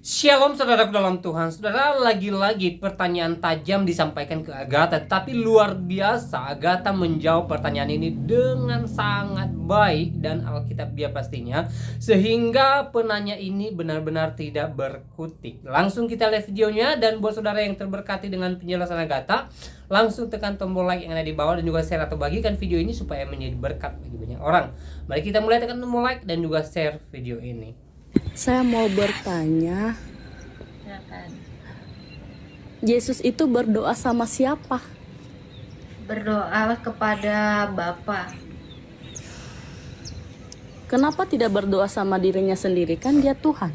Shalom saudaraku dalam Tuhan. Saudara, lagi-lagi pertanyaan tajam disampaikan ke Agatha, tapi luar biasa Agatha menjawab pertanyaan ini dengan sangat baik dan alkitabiah pastinya, sehingga penanya ini benar-benar tidak berkutik. Langsung kita lihat videonya, dan buat saudara yang terberkati dengan penjelasan Agatha, langsung tekan tombol like yang ada di bawah dan juga share atau bagikan video ini supaya menjadi berkat bagi banyak orang. Mari kita mulai, tekan tombol like dan juga share video ini. Saya mau bertanya, Silakan. Yesus itu berdoa sama siapa? Berdoa kepada Bapa. Kenapa tidak berdoa sama dirinya sendiri? Kan dia Tuhan.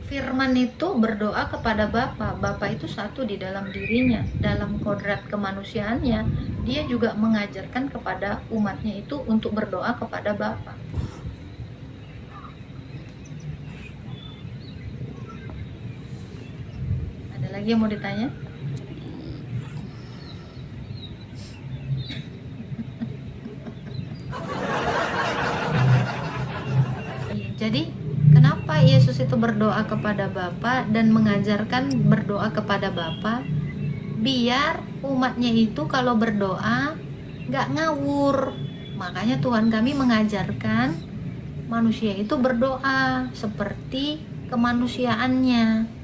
Firman itu berdoa kepada Bapa. Bapa itu satu di dalam dirinya. Dalam kodrat kemanusiaannya, dia juga mengajarkan kepada umatnya itu untuk berdoa kepada Bapa. Ada lagi yang mau ditanya? Jadi kenapa Yesus itu berdoa kepada Bapa dan mengajarkan berdoa kepada Bapa? Biar umatnya itu kalau berdoa nggak ngawur. Makanya Tuhan kami mengajarkan manusia itu berdoa seperti kemanusiaannya.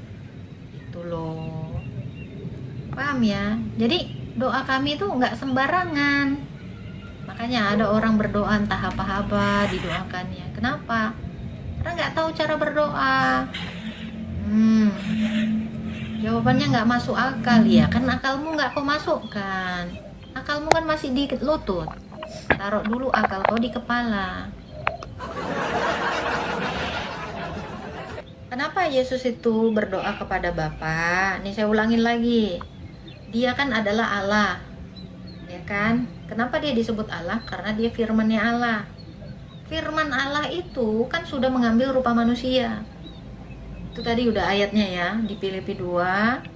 Itu loh. Paham ya? Jadi doa kami itu nggak sembarangan. Makanya ada orang berdoa entah apa-apa didoakannya. Kenapa? Karena nggak tahu cara berdoa. Jawabannya nggak masuk akal ya, kan akalmu nggak kau masukkan. Akalmu kan masih di lutut. Taruh dulu akal kau di kepala. Kenapa Yesus itu berdoa kepada Bapa? Nih saya ulangin lagi. Dia kan adalah Allah, ya kan? Kenapa dia disebut Allah? Karena dia firman-Nya Allah. Firman Allah itu kan sudah mengambil rupa manusia. Itu tadi udah ayatnya ya, di Filipi 2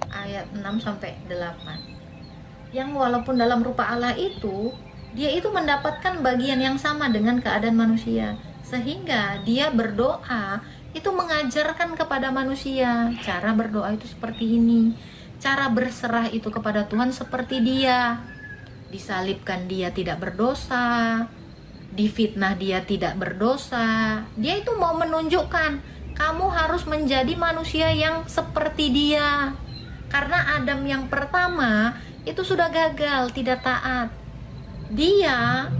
ayat 6 sampai 8. Yang walaupun dalam rupa Allah itu, dia itu mendapatkan bagian yang sama dengan keadaan manusia. Sehingga dia berdoa itu mengajarkan kepada manusia cara berdoa itu seperti ini. Cara berserah itu kepada Tuhan seperti dia. Disalibkan dia tidak berdosa, difitnah dia tidak berdosa. Dia itu mau menunjukkan kamu harus menjadi manusia yang seperti dia. Karena Adam yang pertama itu sudah gagal, tidak taat. Dia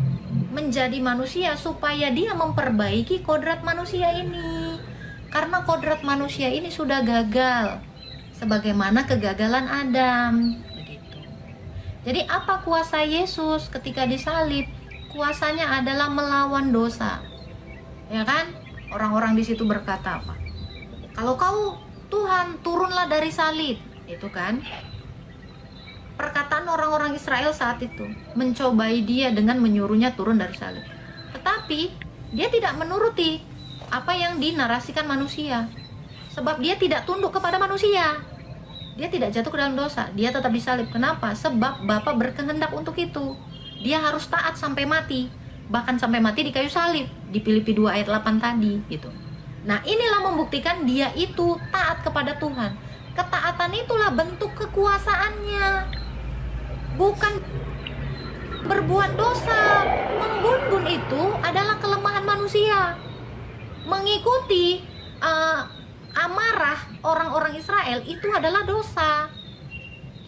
menjadi manusia supaya dia memperbaiki kodrat manusia ini. Karena kodrat manusia ini sudah gagal, sebagaimana kegagalan Adam. Begitu. Jadi apa kuasa Yesus ketika disalib? Kuasanya adalah melawan dosa, ya kan? Orang-orang di situ berkata apa? Kalau kau Tuhan, turunlah dari salib, itu kan? Perkataan orang-orang Israel saat itu mencobai dia dengan menyuruhnya turun dari salib. Tetapi dia tidak menuruti apa yang dinarasikan manusia, sebab dia tidak tunduk kepada manusia. Dia tidak jatuh ke dalam dosa, dia tetap disalib. Kenapa? Sebab Bapa berkehendak untuk itu. Dia harus taat sampai mati, bahkan sampai mati di kayu salib, di Filipi 2 ayat 8 tadi gitu. Nah, inilah membuktikan dia itu taat kepada Tuhan. Ketaatan itulah bentuk kekuasaannya, bukan berbuat dosa. Menggungun itu adalah kelemahan manusia. Mengikuti amarah orang-orang Israel itu adalah dosa.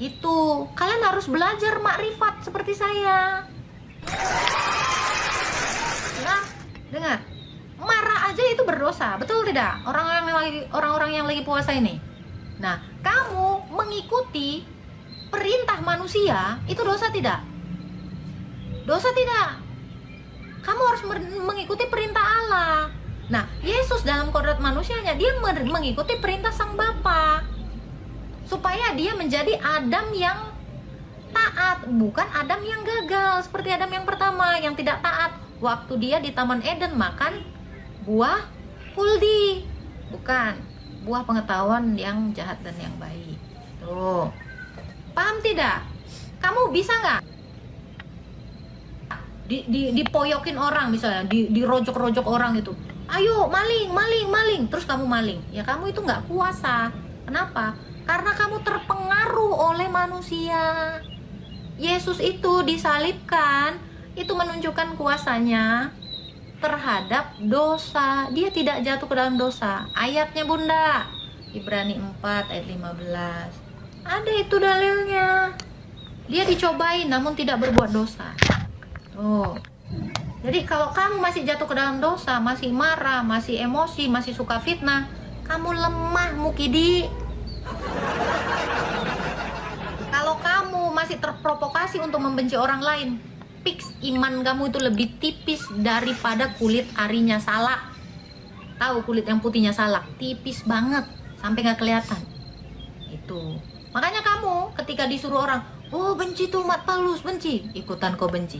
Itu kalian harus belajar makrifat seperti saya. Nah, dengar, marah aja itu berdosa, betul tidak? Orang-orang yang lagi puasa ini. Nah, kamu mengikuti perintah manusia itu dosa tidak? Dosa tidak? Kamu harus mengikuti perintah Allah. Nah, Yesus dalam kodrat manusianya dia mengikuti perintah Sang Bapa, supaya dia menjadi Adam yang taat, bukan Adam yang gagal seperti Adam yang pertama yang tidak taat. Waktu dia di Taman Eden makan buah kuldi, bukan buah pengetahuan yang jahat dan yang baik. Tuh, paham tidak? Kamu bisa nggak dipoyokin orang, misalnya dirojok-rojok orang itu, ayo maling, maling, maling, terus kamu maling, ya kamu itu nggak kuasa. Kenapa? Karena kamu terpengaruh oleh manusia. Yesus itu disalibkan, itu menunjukkan kuasanya terhadap dosa. Dia tidak jatuh ke dalam dosa. Ayatnya Bunda, Ibrani 4 ayat 15. Ada itu dalilnya. Dia dicobain namun tidak berbuat dosa. Oh. Jadi kalau kamu masih jatuh ke dalam dosa, masih marah, masih emosi, masih suka fitnah, kamu lemah Mukidi. Kalau kamu masih terprovokasi untuk membenci orang lain, fix iman kamu itu lebih tipis daripada kulit arinya salak. Tahu kulit yang putihnya salak? Tipis banget, sampai nggak kelihatan. Itu. Makanya kamu ketika disuruh orang, oh benci tuh umat Paulus, benci, ikutan kau benci.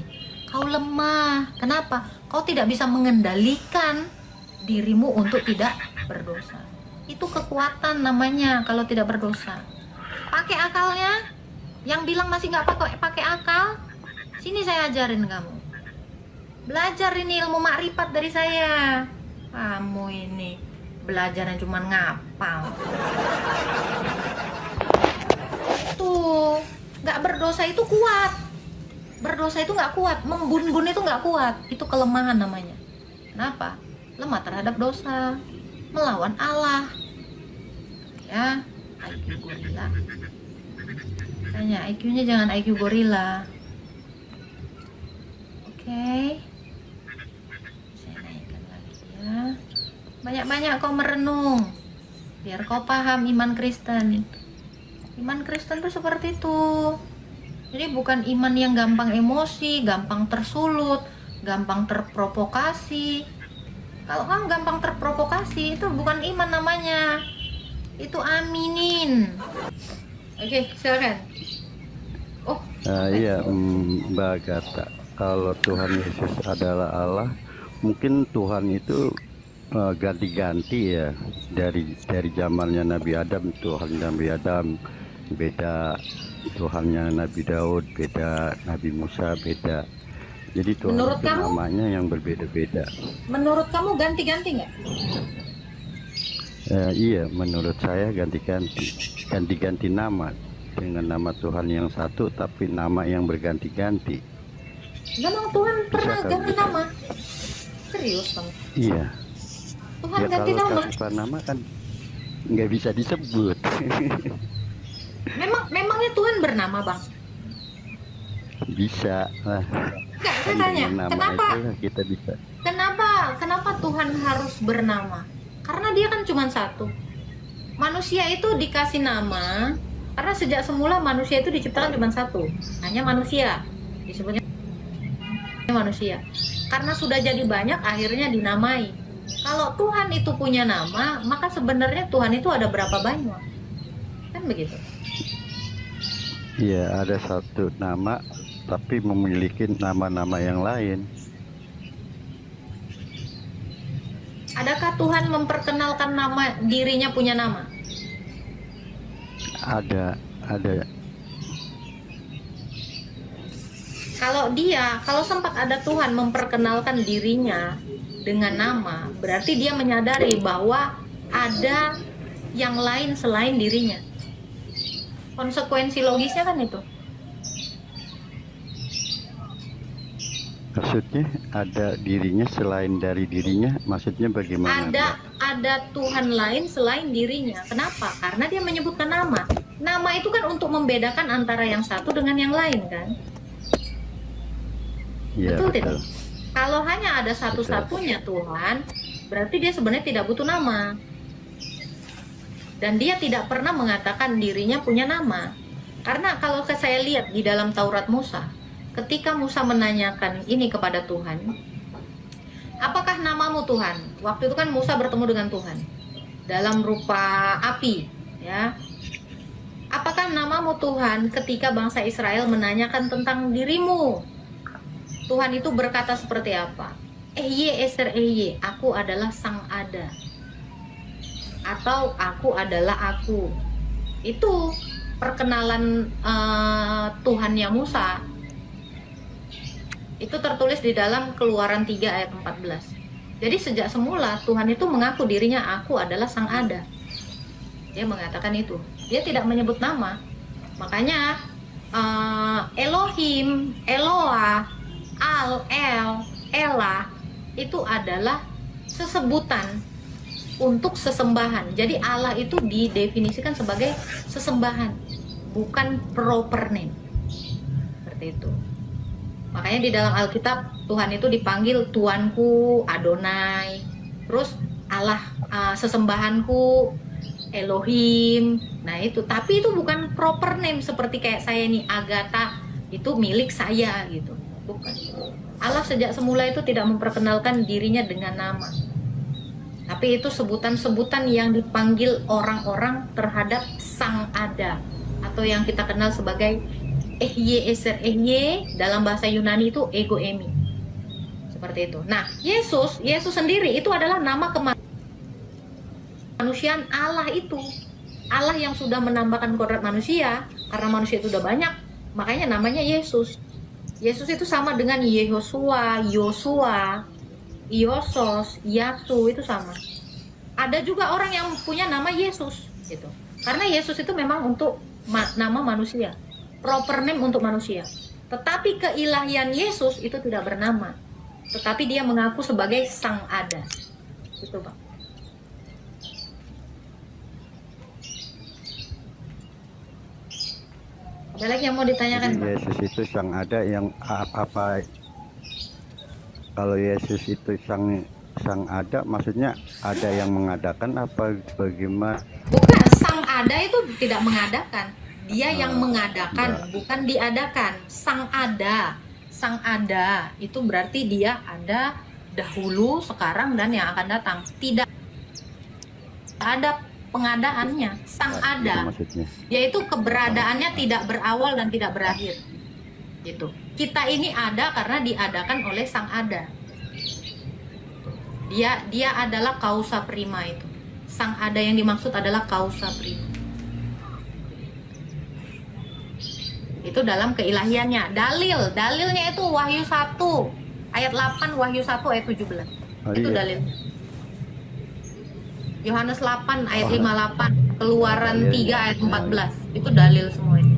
Kau lemah. Kenapa? Kau tidak bisa mengendalikan dirimu untuk tidak berdosa. Itu kekuatan namanya kalau tidak berdosa. Pakai akalnya. Yang bilang masih nggak pakai akal, sini saya ajarin kamu. Belajar ini ilmu makrifat dari saya. Kamu ini belajarnya cuma ngapal. Tuh, nggak berdosa itu kuat. Berdosa itu nggak kuat, membun-bun itu nggak kuat. Itu kelemahan namanya. Kenapa? Lemah terhadap dosa, melawan Allah. Ya, IQ gorila. Tanya, IQ-nya jangan IQ gorila. Oke. Saya naikkan lagi ya. Banyak-banyak kau merenung, biar kau paham iman Kristen. Iman Kristen tuh seperti itu. Jadi bukan iman yang gampang emosi, gampang tersulut, gampang terprovokasi. Kalau kamu gampang terprovokasi, itu bukan iman namanya. Itu aminin. Oke, silakan. Oh, Iya, Mbak Agatha. Kalau Tuhan Yesus adalah Allah, mungkin Tuhan itu ganti-ganti ya, dari zamannya Nabi Adam. Tuhan Nabi Adam beda, Tuhannya Nabi Daud beda, Nabi Musa beda. Jadi Tuhan Menurut itu kamu? namanya yang berbeda-beda. menurut kamu ganti-ganti nggak? Iya, menurut saya ganti-ganti nama, dengan nama Tuhan yang satu tapi nama yang berganti-ganti. Memang Tuhan pernah Bisa ganti bisa. nama? Serius kamu? Iya, Tuhan ya ganti kalau nama? tanpa nama kan nggak bisa disebut. Memangnya Tuhan bernama, Bang? Bisa lah. Enggak, saya Kan tanya, dengan nama kenapa itu kita bisa. kenapa Tuhan harus bernama? Karena dia kan cuma satu. Manusia itu dikasih nama karena sejak semula manusia itu diciptakan cuma satu, hanya manusia. Disebutnya manusia. Karena sudah jadi banyak, akhirnya dinamai. Kalau Tuhan itu punya nama, maka sebenarnya Tuhan itu ada berapa banyak? Kan begitu. Iya, ada satu nama tapi memiliki nama-nama yang lain. Adakah Tuhan memperkenalkan nama dirinya punya nama? Ada. Kalau sempat ada Tuhan memperkenalkan dirinya dengan nama, berarti dia menyadari bahwa ada yang lain selain dirinya. Konsekuensi logisnya kan itu. Maksudnya ada dirinya selain dari dirinya, maksudnya bagaimana? Ada Tuhan lain selain dirinya. Kenapa? Karena dia menyebutkan nama. Nama itu kan untuk membedakan antara yang satu dengan yang lain kan? Iya, Betul betul. tidak? Kalau hanya ada satu-satunya Tuhan, berarti dia sebenarnya tidak butuh nama. Dan dia tidak pernah mengatakan dirinya punya nama. Karena kalau saya lihat di dalam Taurat Musa, ketika Musa menanyakan ini kepada Tuhan, apakah namamu Tuhan? Waktu itu kan Musa bertemu dengan Tuhan dalam rupa api, ya. Apakah namamu Tuhan ketika bangsa Israel menanyakan tentang dirimu? Tuhan itu berkata seperti apa? Ehye eser ehye, aku adalah sang ada. Atau aku adalah aku. Itu perkenalan Tuhannya Musa. Itu tertulis di dalam Keluaran 3 ayat 14. Jadi sejak semula Tuhan itu mengaku dirinya, aku adalah Sang Ada. Dia mengatakan itu. Dia tidak menyebut nama. Makanya Elohim, Eloah, El, Ela itu adalah sesebutan untuk sesembahan. Jadi Allah itu didefinisikan sebagai sesembahan, bukan proper name. Seperti itu. Makanya di dalam Alkitab Tuhan itu dipanggil Tuanku, Adonai. Terus Allah sesembahanku, Elohim. Nah itu, tapi itu bukan proper name seperti kayak saya nih, Agatha itu milik saya gitu. Bukan. Allah sejak semula itu tidak memperkenalkan dirinya dengan nama. Tapi itu sebutan-sebutan yang dipanggil orang-orang terhadap Sang Ada, atau yang kita kenal sebagai Ehye Eser Ehye, dalam bahasa Yunani itu Ego Emi. Seperti itu. Nah, Yesus sendiri itu adalah nama kemanusiaan Allah itu. Allah yang sudah menambahkan kodrat manusia, karena manusia itu udah banyak, makanya namanya Yesus. Yesus itu sama dengan Yehosua, Yosua, Iosos, Yasu, itu sama. Ada juga orang yang punya nama Yesus gitu. Karena Yesus itu memang untuk nama manusia, proper name untuk manusia. Tetapi keilahian Yesus itu tidak bernama, tetapi dia mengaku sebagai Sang Ada. Gitu, Pak. Ada lagi yang mau ditanyakan, Jadi Pak? Yesus itu Sang Ada yang apa? Kalau Yesus itu sang ada, maksudnya ada yang mengadakan apa bagaimana? Bukan, Sang Ada itu tidak mengadakan. Dia yang mengadakan, bukan diadakan. Sang Ada itu berarti dia ada dahulu, sekarang, dan yang akan datang. Tidak ada pengadaannya. Sang Ada, Maksudnya. yaitu keberadaannya tidak berawal dan tidak berakhir. Gitu. Kita ini ada karena diadakan oleh Sang Ada. Dia adalah causa prima itu. Sang Ada yang dimaksud adalah causa prima. Itu dalam keilahiannya. Dalilnya itu Wahyu 1 ayat 8, Wahyu 1 ayat 17. Itu dalilnya. Yohanes 8 ayat 58, Keluaran 3 ayat 14. Itu dalil semua itu.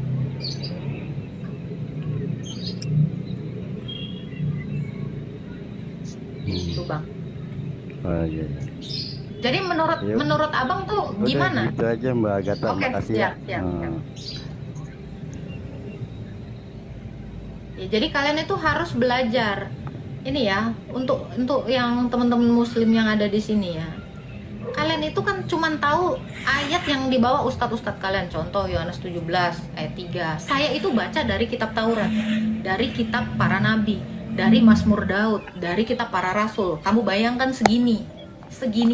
Itu, Bang. Oh, iya. Jadi menurut Abang tuh Udah, gimana? gitu aja Mbak Agatha. Oke, Makasih siap. ya. Ya, jadi kalian itu harus belajar. Ini ya, untuk yang teman-teman muslim yang ada di sini ya. Kalian itu kan cuman tahu ayat yang dibawa ustadz-ustadz kalian. Contoh Yohanes 17 ayat 3. Saya itu baca dari kitab Taurat, dari kitab para nabi, dari Mazmur Daud, dari kitab para rasul. Kamu bayangkan segini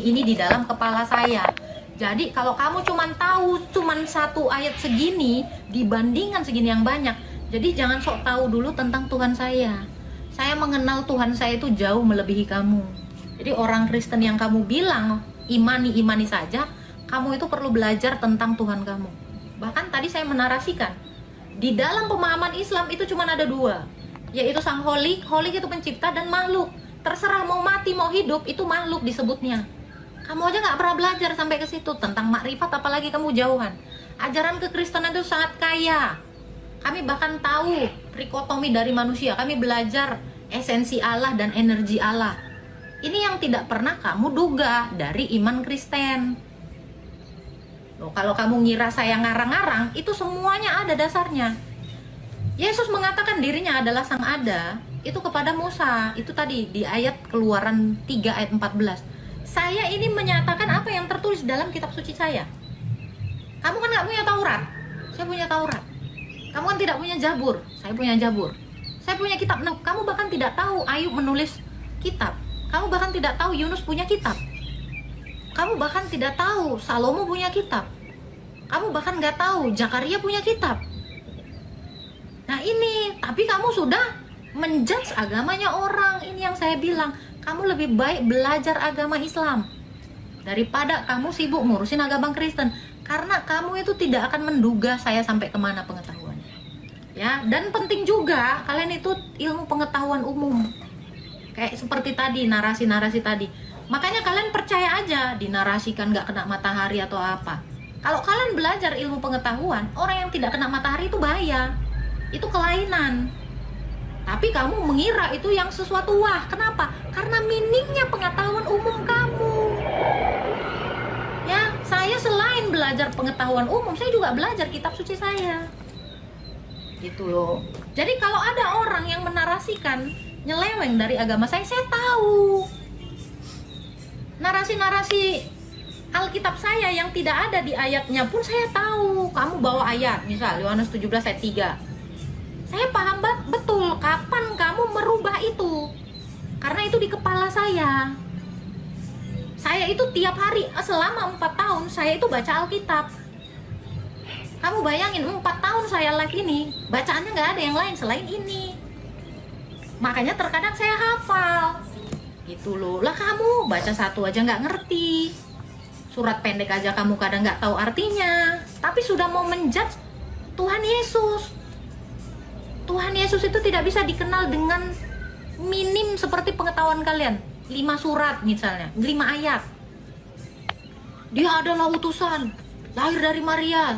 ini di dalam kepala saya. Jadi kalau kamu cuman tahu satu ayat segini dibandingkan segini yang banyak, jadi jangan sok tahu dulu tentang Tuhan saya. Saya mengenal Tuhan saya itu jauh melebihi kamu. Jadi orang Kristen yang kamu bilang imani saja, kamu itu perlu belajar tentang Tuhan kamu. Bahkan tadi saya menarasikan, di dalam pemahaman Islam itu cuma ada dua, yaitu Sang Holik itu pencipta, dan makhluk. Terserah mau mati mau hidup, itu makhluk disebutnya. Kamu aja nggak pernah belajar sampai ke situ tentang makrifat, apalagi kamu jauhan. Ajaran kekristenan itu sangat kaya. Kami bahkan tahu trikotomi dari manusia. Kami belajar esensi Allah dan energi Allah. Ini yang tidak pernah kamu duga dari iman Kristen. Loh, kalau kamu ngira saya ngarang-ngarang, itu semuanya ada dasarnya. Yesus mengatakan dirinya adalah Sang Ada itu kepada Musa. Itu tadi di ayat Keluaran 3 ayat 14. Saya ini menyatakan apa yang tertulis dalam kitab suci saya. Kamu kan nggak punya Taurat, saya punya Taurat. Kamu kan tidak punya Zabur, saya punya Zabur. Saya punya kitab. Nah, kamu bahkan tidak tahu Ayub menulis kitab. Kamu bahkan tidak tahu Yunus punya kitab. Kamu bahkan tidak tahu Salomo punya kitab. Kamu bahkan nggak tahu Zakaria punya kitab. Nah ini, tapi kamu sudah menjudge agamanya orang. Ini yang saya bilang, kamu lebih baik belajar agama Islam daripada kamu sibuk ngurusin agama Kristen. Karena kamu itu tidak akan menduga saya sampai kemana pengetahuannya. Ya, dan penting juga kalian itu ilmu pengetahuan umum. Kayak seperti tadi, narasi-narasi tadi. Makanya kalian percaya aja, dinarasikan nggak kena matahari atau apa. Kalau kalian belajar ilmu pengetahuan, orang yang tidak kena matahari itu bahaya. Itu kelainan. Tapi kamu mengira itu yang sesuatu wah. Kenapa? Karena minimnya pengetahuan umum kamu. Ya, saya selain belajar pengetahuan umum, saya juga belajar kitab suci saya. Gitu loh. Jadi kalau ada orang yang menarasikan nyeleweng dari agama saya tahu. Narasi-narasi Alkitab saya yang tidak ada di ayatnya pun saya tahu. Kamu bawa ayat, misal Yohanes 17 ayat 3. Saya paham betul kapan kamu merubah itu. Karena itu di kepala saya. Saya itu tiap hari selama 4 tahun saya itu baca Alkitab. Kamu bayangin 4 tahun saya live ini, bacaannya nggak ada yang lain selain ini. Makanya terkadang saya hafal. Gitu loh. Lah kamu baca satu aja nggak ngerti. Surat pendek aja kamu kadang nggak tahu artinya. Tapi sudah mau menjudge Tuhan Yesus. Tuhan Yesus itu tidak bisa dikenal dengan minim seperti pengetahuan kalian. 5 surat misalnya, 5 ayat. Dia adalah utusan, lahir dari Maria,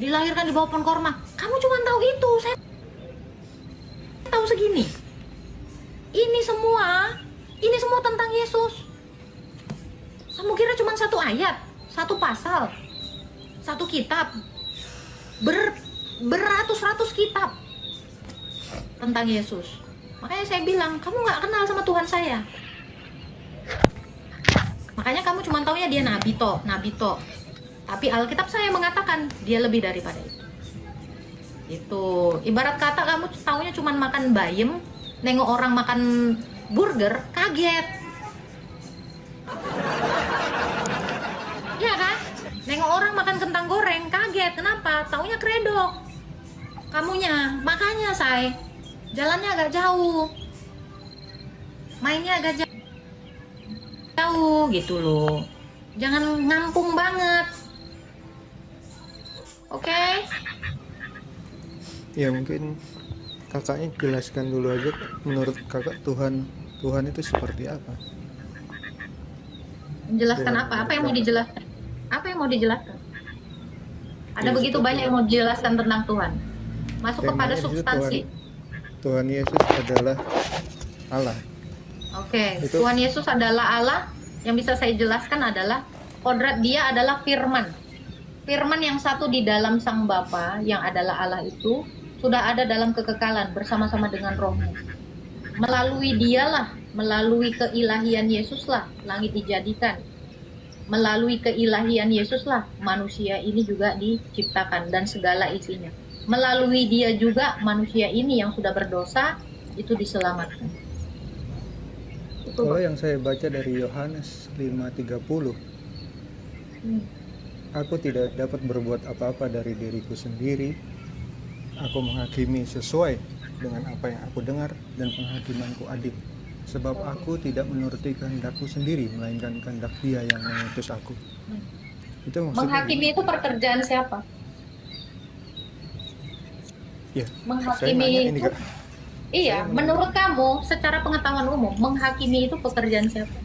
dilahirkan di bawah pohon korma. Kamu cuma tahu itu. Saya tahu segini. Ini semua tentang Yesus. Kamu kira cuma satu ayat, satu pasal, satu kitab, beratus-ratus kitab tentang Yesus. Makanya saya bilang, kamu nggak kenal sama Tuhan saya. Makanya kamu cuma taunya dia nabi toh. Tapi Alkitab saya mengatakan dia lebih daripada itu. Itu ibarat kata kamu taunya cuma makan bayam, nengok orang makan burger, kaget. Ya kan? Nengok orang makan kentang goreng, kaget. Kenapa? Taunya kredok. Kamunya. Makanya saya jalannya agak jauh. Mainnya agak jauh gitu loh. Jangan ngampung banget. Oke? Ya mungkin kakaknya jelaskan dulu aja, menurut kakak Tuhan itu seperti apa? Menjelaskan Ya, apa? Apa yang mau dijelaskan? Apa yang mau dijelaskan? Ada Ya, begitu seperti banyak yang mau dijelaskan tentang Tuhan. Masuk kepada Temanya di situ substansi. Tuhan Yesus adalah Allah. Oke, Itu- Tuhan Yesus adalah Allah. Yang bisa saya jelaskan adalah kodrat dia adalah firman. Firman yang satu di dalam Sang Bapa yang adalah Allah itu sudah ada dalam kekekalan bersama-sama dengan Rohnya. Melalui dialah, melalui keilahian Yesuslah langit dijadikan. Melalui keilahian Yesuslah manusia ini juga diciptakan dan segala isinya. Melalui dia juga manusia ini yang sudah berdosa itu diselamatkan. Itu. Kalau yang saya baca dari Yohanes 5:30, aku tidak dapat berbuat apa-apa dari diriku sendiri. Aku menghakimi sesuai dengan apa yang aku dengar dan penghakimanku adil. Sebab aku tidak menuruti kehendakku sendiri, melainkan kehendak Dia yang mengutus aku. Itu maksudnya. Menghakimi itu pekerjaan siapa? Ya, saya Menghakimi nanya ini itu Kak. iya, menurut kamu secara pengetahuan umum, menghakimi itu pekerjaan siapa?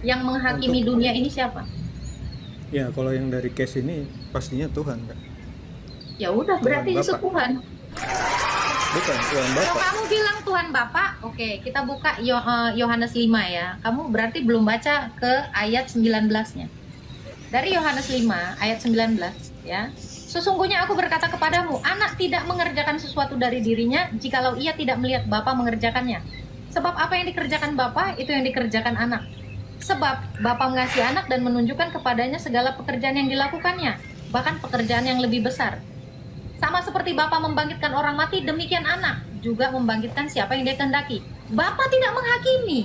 Yang menghakimi dunia ini siapa? Ya, kalau yang dari case ini pastinya Tuhan, Kak. Ya udah, berarti Tuhan Yesus Bapa. Tuhan. Bukan Tuhan Kalau Bapa. kamu bilang Tuhan Bapa, oke, kita buka Yohanes 5 ya. Kamu berarti belum baca ke ayat 19-nya. Dari Yohanes 5 ayat 19 ya. Sesungguhnya aku berkata kepadamu, anak tidak mengerjakan sesuatu dari dirinya jikalau ia tidak melihat Bapa mengerjakannya. Sebab apa yang dikerjakan Bapa, itu yang dikerjakan anak. Sebab Bapa mengasihi anak dan menunjukkan kepadanya segala pekerjaan yang dilakukannya, bahkan pekerjaan yang lebih besar. Sama seperti Bapa membangkitkan orang mati, demikian anak juga membangkitkan siapa yang dia kehendaki. Bapa tidak menghakimi,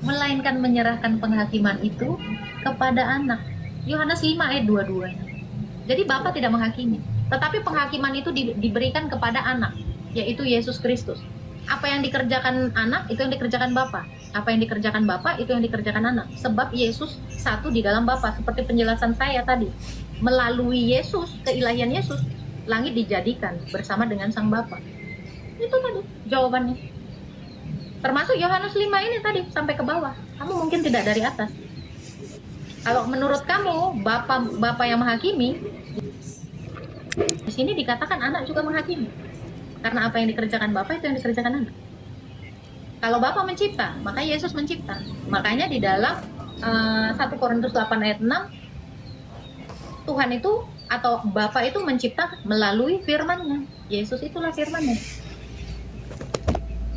melainkan menyerahkan penghakiman itu kepada anak. Yohanes 5 ayat 22-nya. Jadi Bapa tidak menghakimi, tetapi penghakiman itu diberikan kepada anak, yaitu Yesus Kristus. Apa yang dikerjakan anak, itu yang dikerjakan Bapa. Apa yang dikerjakan Bapa, itu yang dikerjakan anak. Sebab Yesus satu di dalam Bapa, seperti penjelasan saya tadi. Melalui Yesus, keilahian Yesus, langit dijadikan bersama dengan Sang Bapa. Itu tadi jawabannya. Termasuk Yohanes 5 ini tadi sampai ke bawah. Kamu mungkin tidak dari atas. Kalau menurut kamu Bapa yang menghakimi, di sini dikatakan anak juga menghakimi. Karena apa yang dikerjakan Bapa itu yang dikerjakan anak. Kalau Bapa mencipta, maka Yesus mencipta. Makanya di dalam 1 Korintus 8 ayat 6, Tuhan itu atau Bapa itu mencipta melalui firman-Nya. Yesus itulah firman-Nya.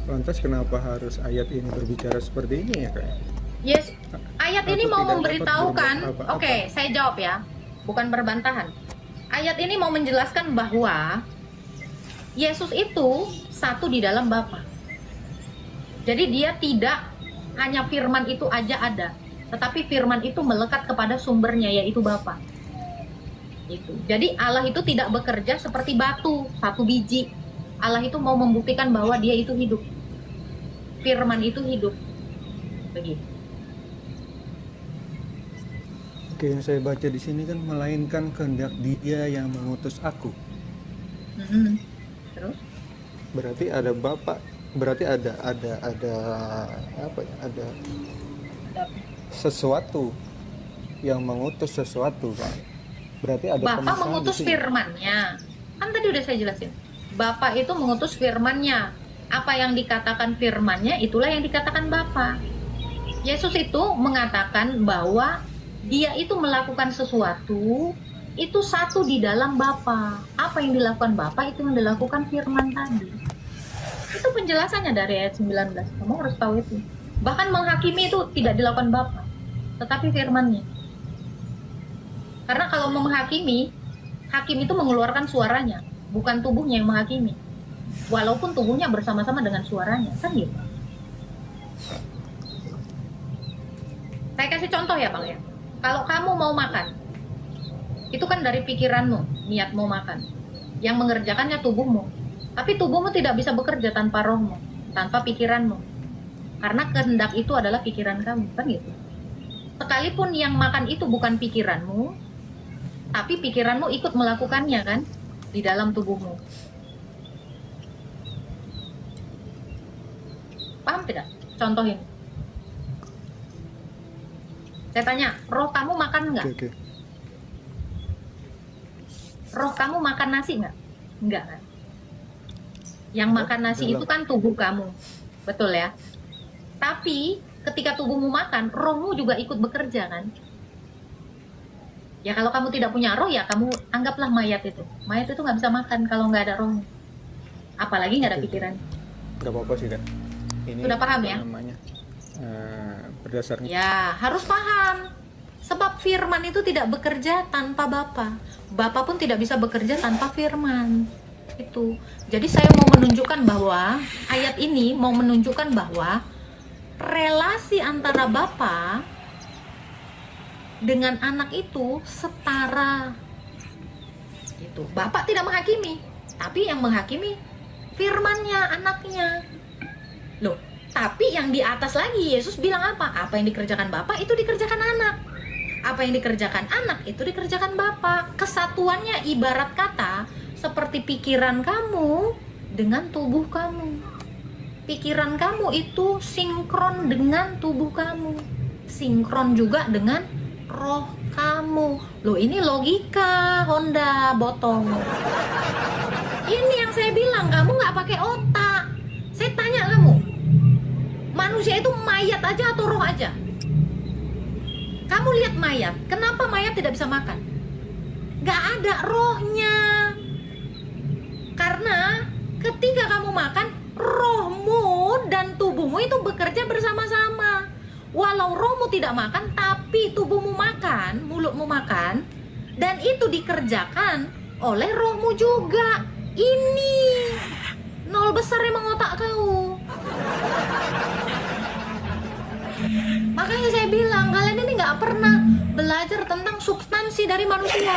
Lantas kenapa harus ayat ini berbicara seperti ini ya Kak? Yes, ayat ini Aku mau tidak memberitahukan, dapat berbuat apa-apa. oke, saya jawab ya, bukan berbantahan. Ayat ini mau menjelaskan bahwa Yesus itu satu di dalam Bapa. Jadi dia tidak hanya firman itu aja ada, tetapi firman itu melekat kepada sumbernya yaitu Bapa. Itu. Jadi Allah itu tidak bekerja seperti batu, satu biji. Allah itu mau membuktikan bahwa dia itu hidup. Firman itu hidup. Begitu. Oke, yang saya baca di sini kan melainkan kehendak Dia yang mengutus aku. Terus? Berarti ada Bapak, berarti ada apa ya? Ada sesuatu yang mengutus sesuatu kan. Berarti ada Bapak pemisahan mengutus di sini. firman-Nya. Kan tadi udah saya jelasin. Bapak itu mengutus firman-Nya. Apa yang dikatakan firman-Nya itulah yang dikatakan Bapa. Yesus itu mengatakan bahwa dia itu melakukan sesuatu itu satu di dalam Bapa. Apa yang dilakukan Bapa itu yang dilakukan firman tadi. Itu penjelasannya dari ayat 19. Kamu harus tahu itu. Bahkan menghakimi itu tidak dilakukan Bapa, tetapi firman-Nya. Karena kalau mau menghakimi, hakim itu mengeluarkan suaranya, bukan tubuhnya yang menghakimi. Walaupun tubuhnya bersama-sama dengan suaranya, kan gitu. Saya kasih contoh ya Bang ya. Kalau kamu mau makan, itu kan dari pikiranmu, niat mau makan. Yang mengerjakannya tubuhmu. Tapi tubuhmu tidak bisa bekerja tanpa rohmu, tanpa pikiranmu. Karena kehendak itu adalah pikiran kamu, kan gitu. Sekalipun yang makan itu bukan pikiranmu, tapi pikiranmu ikut melakukannya kan di dalam tubuhmu. Paham tidak? Contohin. Saya tanya, roh kamu makan nggak? Oke. Roh kamu makan nasi nggak? Nggak kan? Yang makan nasi itu kan tubuh kamu, betul ya? Tapi ketika tubuhmu makan, rohmu juga ikut bekerja kan? Ya kalau kamu tidak punya roh ya kamu anggaplah mayat itu. Mayat itu nggak bisa makan kalau nggak ada roh. Apalagi nggak ada pikiran. Gak apa-apa sih Kak. Ini Sudah paham ya? Namanya berdasarkan Ya harus paham. Sebab firman itu tidak bekerja tanpa Bapa. Bapa pun tidak bisa bekerja tanpa firman. Itu. Jadi saya mau menunjukkan bahwa ayat ini mau menunjukkan bahwa relasi antara Bapa dengan anak itu setara. Itu. Bapak tidak menghakimi, tapi yang menghakimi firman-Nya, anaknya. Loh, tapi yang di atas lagi Yesus bilang apa? Apa yang dikerjakan Bapak itu dikerjakan anak. Apa yang dikerjakan anak itu dikerjakan Bapak. Kesatuannya ibarat kata seperti pikiran kamu dengan tubuh kamu. Pikiran kamu itu sinkron dengan tubuh kamu. Sinkron juga dengan roh kamu. Loh ini logika Honda botong. Ini yang saya bilang, kamu nggak pakai otak. Saya tanya kamu, manusia itu mayat aja atau roh aja? Kamu lihat mayat, kenapa mayat tidak bisa makan? Nggak ada rohnya. Karena ketika kamu makan, rohmu dan tubuhmu itu bekerja bersama-sama. Walau rohmu tidak makan, tapi tubuhmu makan, mulutmu makan, dan itu dikerjakan oleh rohmu juga. Ini nol besar emang otak kau. Makanya saya bilang, kalian ini nggak pernah belajar tentang substansi dari manusia.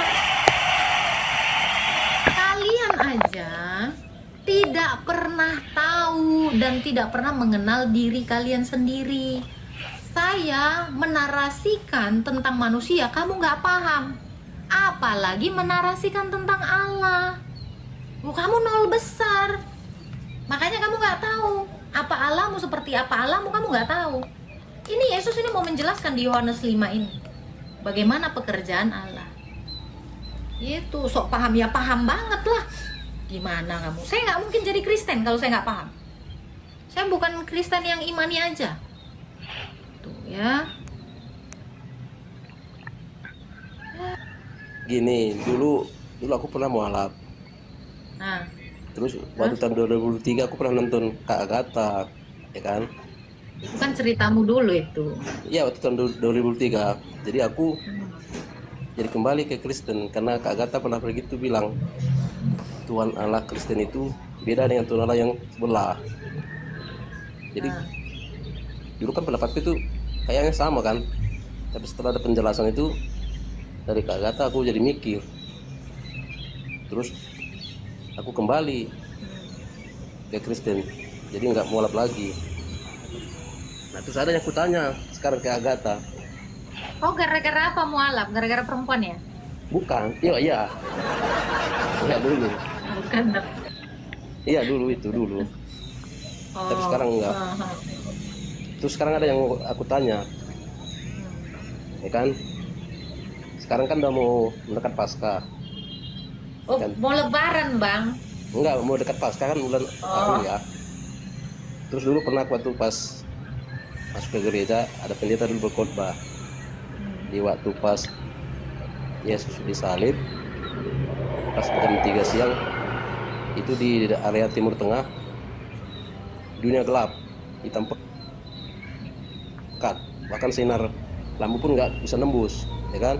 Kalian aja tidak pernah tahu dan tidak pernah mengenal diri kalian sendiri. Saya menarasikan tentang manusia, kamu nggak paham. Apalagi menarasikan tentang Allah. Kamu nol besar. Makanya kamu nggak tahu. Apa Allahmu, seperti apa Allahmu, kamu nggak tahu. Ini Yesus ini mau menjelaskan di Yohanes 5 ini bagaimana pekerjaan Allah. Itu sok paham ya, paham banget lah. Gimana kamu? Saya nggak mungkin jadi Kristen kalau saya nggak paham. Saya bukan Kristen yang imani aja. Tuh ya. Gini, dulu aku pernah mualaf. Nah, Terus waktu tahun 2003 aku pernah nonton Kak Agatha, ya kan? itu kan ceritamu dulu itu. Iya, waktu tahun 2003. Jadi aku jadi kembali ke Kristen karena Kak Agatha pernah begitu bilang Tuhan Allah Kristen itu beda dengan Tuhan Allah yang sebelah. Jadi Nah, dulu kan pendapatku itu kayaknya sama kan. Tapi setelah ada penjelasan itu dari Kak Agatha aku jadi mikir. Terus aku kembali ke Kristen. Jadi nggak mualaf lagi. Nah terus ada yang kutanya sekarang ke Agatha. oh gara-gara apa mualaf? Gara-gara perempuan ya? Bukan, iya. Iya dulu. Bukan. Iya dulu. Oh, Tapi sekarang enggak. Terus sekarang ada yang aku tanya, ya kan? Sekarang kan udah mau mendekat Paskah. Oh, mau lebaran, Bang. Enggak, mau dekat Paskah kan bulan April ya. Terus dulu pernah waktu pas masuk ke gereja ada pendeta dulu berkhotbah di waktu pas Yesus disalib pas jam 3 siang itu di area Timur Tengah dunia gelap, hitam pekat, bahkan sinar lampu pun nggak bisa nembus, ya kan?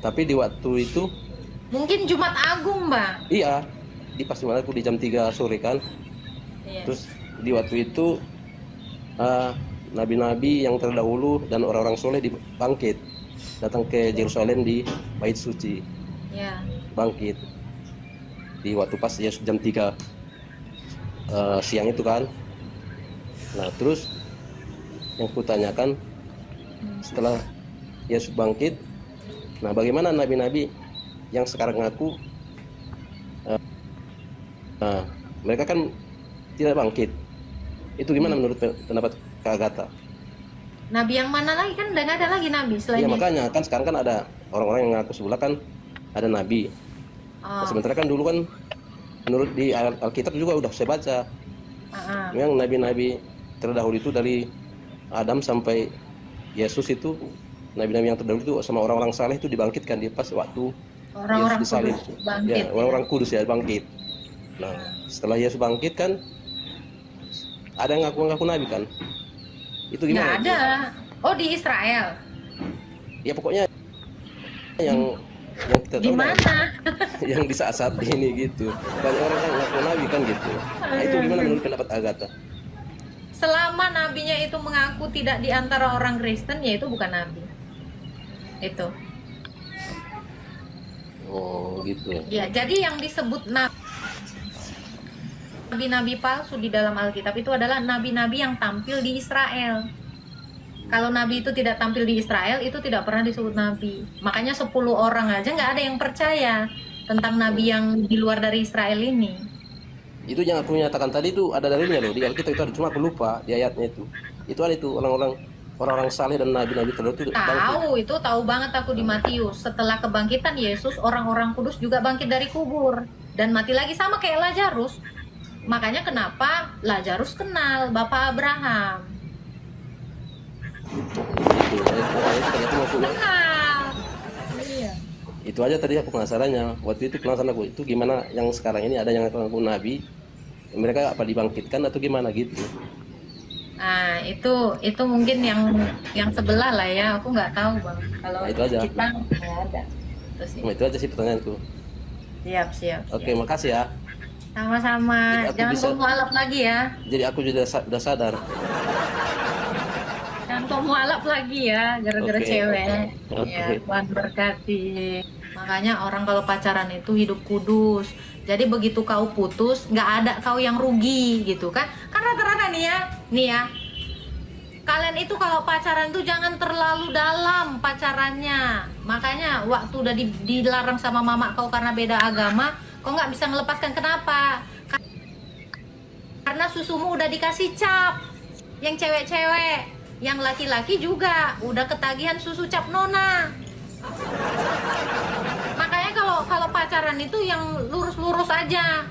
Tapi di waktu itu Mungkin Jumat Agung, Bang. iya di pas dimana aku di jam 3 sore kan. Iya. Terus di waktu itu nabi-nabi yang terdahulu dan orang-orang soleh dibangkit datang ke Yerusalem di Bait Suci, Ya. bangkit di waktu pas Yesus jam 3 siang itu kan. Nah terus yang kutanyakan setelah Yesus bangkit, nah bagaimana nabi-nabi yang sekarang ngaku mereka kan tidak bangkit, itu gimana menurut pendapat Kak Agatha? Nabi yang mana lagi, kan udah nggak ada lagi nabi selain Iya Yesus. makanya kan sekarang kan ada orang-orang yang ngaku sebelah kan ada nabi. Oh, Sementara kan dulu kan menurut di Alkitab juga udah saya baca, memang nabi-nabi terdahulu itu dari Adam sampai Yesus itu nabi-nabi yang terdahulu itu sama orang-orang saleh itu dibangkitkan di pas waktu orang-orang Yesus disalib. kudus bangkit. Ya, orang-orang kudus ya bangkit. Nah, setelah Yesus bangkit kan ada yang ngaku-ngaku nabi kan? Itu Nggak gimana? ada. Oh, di Israel. Ya pokoknya yang kita tahu Gimana? yang di saat-saat ini gitu. Banyak orang yang ngaku nabi kan gitu. Nah, itu gimana menurut pendapat Agatha? Selama nabinya itu mengaku tidak di antara orang Kristen, ya itu bukan nabi. Itu. Oh, gitu ya. Ya, jadi yang disebut nabi-nabi palsu di dalam Alkitab itu adalah nabi-nabi yang tampil di Israel. Kalau nabi itu tidak tampil di Israel, itu tidak pernah disebut nabi. Makanya 10 orang aja nggak ada yang percaya tentang nabi yang di luar dari Israel ini. Itu yang aku nyatakan tadi itu ada dalilnya loh di Alkitab itu ada, cuma aku lupa di ayatnya itu. Itu ada itu orang-orang saleh dan nabi-nabi terdahulu itu bangkit. Itu tahu banget aku di Matius. Setelah kebangkitan Yesus, orang-orang kudus juga bangkit dari kubur dan mati lagi sama kayak Lazarus. Makanya kenapa Lazarus kenal Bapak Abraham. Gitu. Makanya itu tadi aku maksudnya. Kenal. Iya. Itu aja tadi aku penasarannya. Waktu itu penasaran aku itu gimana yang sekarang ini ada yang ngaku nabi. Mereka apa dibangkitkan atau gimana gitu. Nah, itu mungkin yang sebelah lah ya. Aku nggak tahu, Bang. Kalau Nah, itu aja. kita nggak ada. Terus Nah, itu aja sih pertanyaanku. siap. Oke, makasih ya. Sama-sama. Jadi aku Jangan bisa- mualaf lagi ya. Jadi aku udah sadar. Jangan mualaf lagi ya, gara-gara Oke, cewek. oke. Ya, Tuhan berkati. Makanya orang kalau pacaran itu hidup kudus. Jadi begitu kau putus, nggak ada kau yang rugi gitu kan? Kan rata-rata nih ya. Kalian itu kalau pacaran tuh jangan terlalu dalam pacarannya. Makanya waktu udah dilarang sama mama kau karena beda agama, kau nggak bisa melepaskan. Kenapa? Karena Karena susumu udah dikasih cap. Yang cewek-cewek, yang laki-laki juga udah ketagihan susu cap nona. Makanya kalau pacaran itu yang lurus-lurus aja.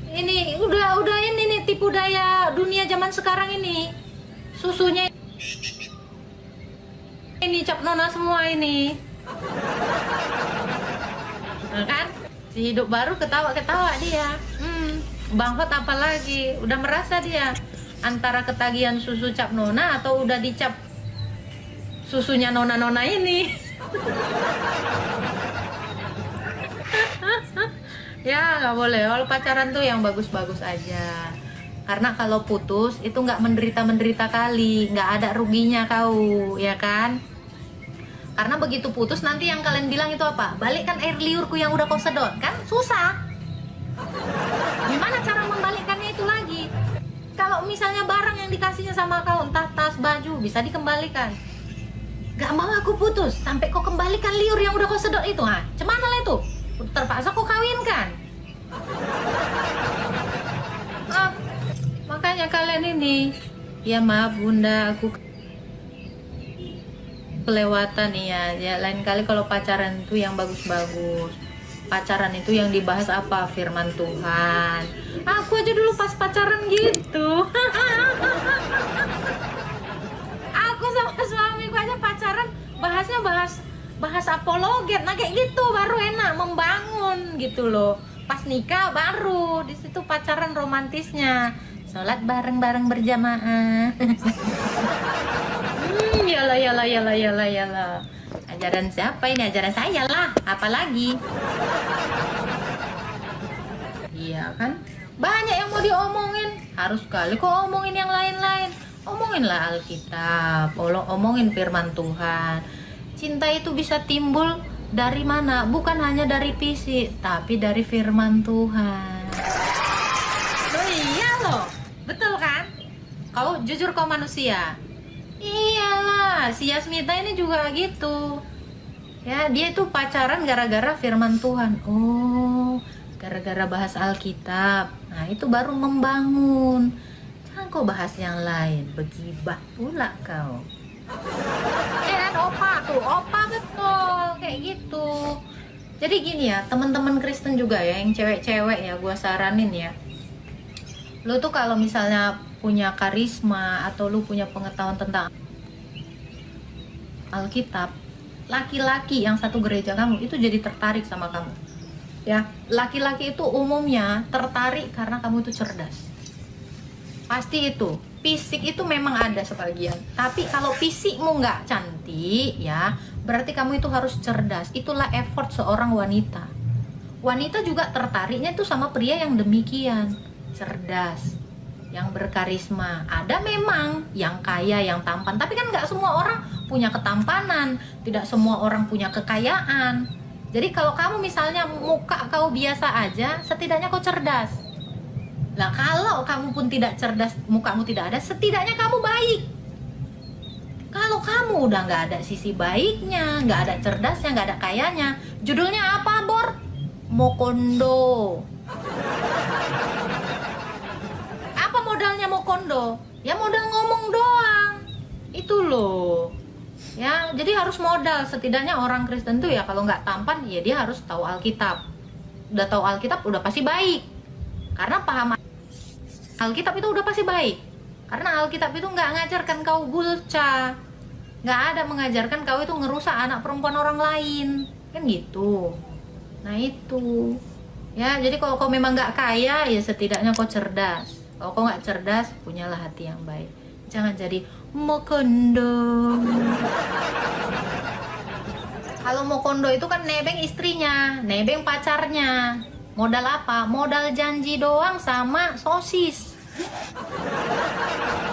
Ini udah ini nih tipu daya dunia zaman sekarang ini. Susunya ini cap nona semua ini. Nah, kan? Si hidup baru ketawa-ketawa dia. Bang Hot apalagi udah merasa dia antara ketagihan susu cap nona atau udah dicap susunya nona-nona ini. Ya nggak boleh, kalau pacaran tuh yang bagus-bagus aja. Karena kalau putus itu nggak menderita kali, nggak ada ruginya kau, ya kan? Karena begitu putus nanti yang kalian bilang itu apa? Balikkan air liurku yang udah kau sedot, kan? Susah. Gimana cara membalikkannya itu lagi? Kalau misalnya barang yang dikasihnya sama kau, entah tas, baju, bisa dikembalikan. Gak mau aku putus, sampai kau kembalikan liur yang udah kau sedot itu, ha? Cemana lah itu? Terpaksa kau kawinkan. Makanya kalian ini, ya maaf bunda, aku kelewatan ya. Lain kali kalau pacaran itu yang bagus-bagus. Pacaran itu yang dibahas apa? Firman Tuhan. Aku aja dulu pas pacaran gitu. Aku sama suamiku aja pacaran bahasnya bahas apologet. Nah kayak gitu baru enak membangun gitu loh. Pas nikah baru di situ pacaran romantisnya. Sholat bareng-bareng berjamaah. Yalah. Ajaran siapa ini? Ajaran saya lah, apalagi. Iya kan? Banyak yang mau diomongin. Harus kali kok omongin yang lain-lain. Omonginlah Alkitab, omongin firman Tuhan. Cinta itu bisa timbul dari mana? Bukan hanya dari fisik, tapi dari firman Tuhan. Oh iya loh, betul kan? Kau jujur kau manusia. Iyalah, si Yasmita ini juga gitu. Ya, dia itu pacaran gara-gara firman Tuhan. Oh, gara-gara bahas Alkitab. Nah, itu baru membangun. Jangan kau bahas yang lain, begibah pula kau. Kan opa betul, kayak gitu. Jadi gini ya, teman-teman Kristen juga ya, yang cewek-cewek ya, gua saranin ya. Lu tuh kalau misalnya punya karisma atau lu punya pengetahuan tentang Alkitab, laki-laki yang satu gereja kamu itu jadi tertarik sama kamu. Ya, laki-laki itu umumnya tertarik karena kamu itu cerdas. Pasti itu. Fisik itu memang ada sebagian. Tapi kalau fisikmu nggak cantik, ya berarti kamu itu harus cerdas. Itulah effort seorang wanita. Wanita juga tertariknya itu sama pria yang demikian, cerdas, yang berkarisma. Ada memang yang kaya, yang tampan. Tapi kan nggak semua orang punya ketampanan. Tidak semua orang punya kekayaan. Jadi kalau kamu misalnya muka kau biasa aja, setidaknya kau cerdas. Nah kalau kamu pun tidak cerdas, mukamu tidak ada, setidaknya kamu baik. Kalau kamu udah nggak ada sisi baiknya, nggak ada cerdasnya, nggak ada kayanya, judulnya apa, Bor? Mokondo. Apa modalnya Mokondo? Ya modal ngomong doang. Itu loh. Ya, jadi harus modal. Setidaknya orang Kristen tuh ya kalau nggak tampan, ya dia harus tahu Alkitab. Udah tahu Alkitab, udah pasti baik. Karena paham Alkitab itu udah pasti baik. Karena Alkitab itu nggak ngajarkan kau gulca, nggak ada mengajarkan kau itu ngerusak anak perempuan orang lain, kan gitu. Nah itu, ya jadi kalau kau memang nggak kaya, ya setidaknya kau cerdas. Kalau kau nggak cerdas, punyalah hati yang baik. Jangan jadi mokondo. Kalau mokondo itu kan nebeng istrinya, nebeng pacarnya. Modal apa? Modal janji doang sama sosis.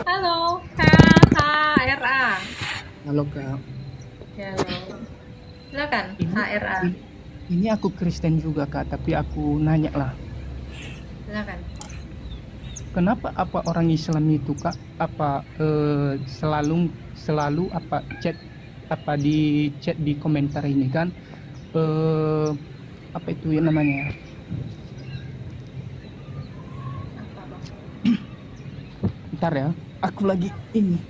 Halo, HRA. Halo Kak, Halo. Silakan, HRA. ini aku Kristen juga Kak, tapi aku nanya lah, Silakan. kenapa apa orang Islam itu Kak, apa selalu apa chat di chat di komentar ini kan, apa itu ya namanya? Apa, Bang? Bentar ya, aku lagi ini.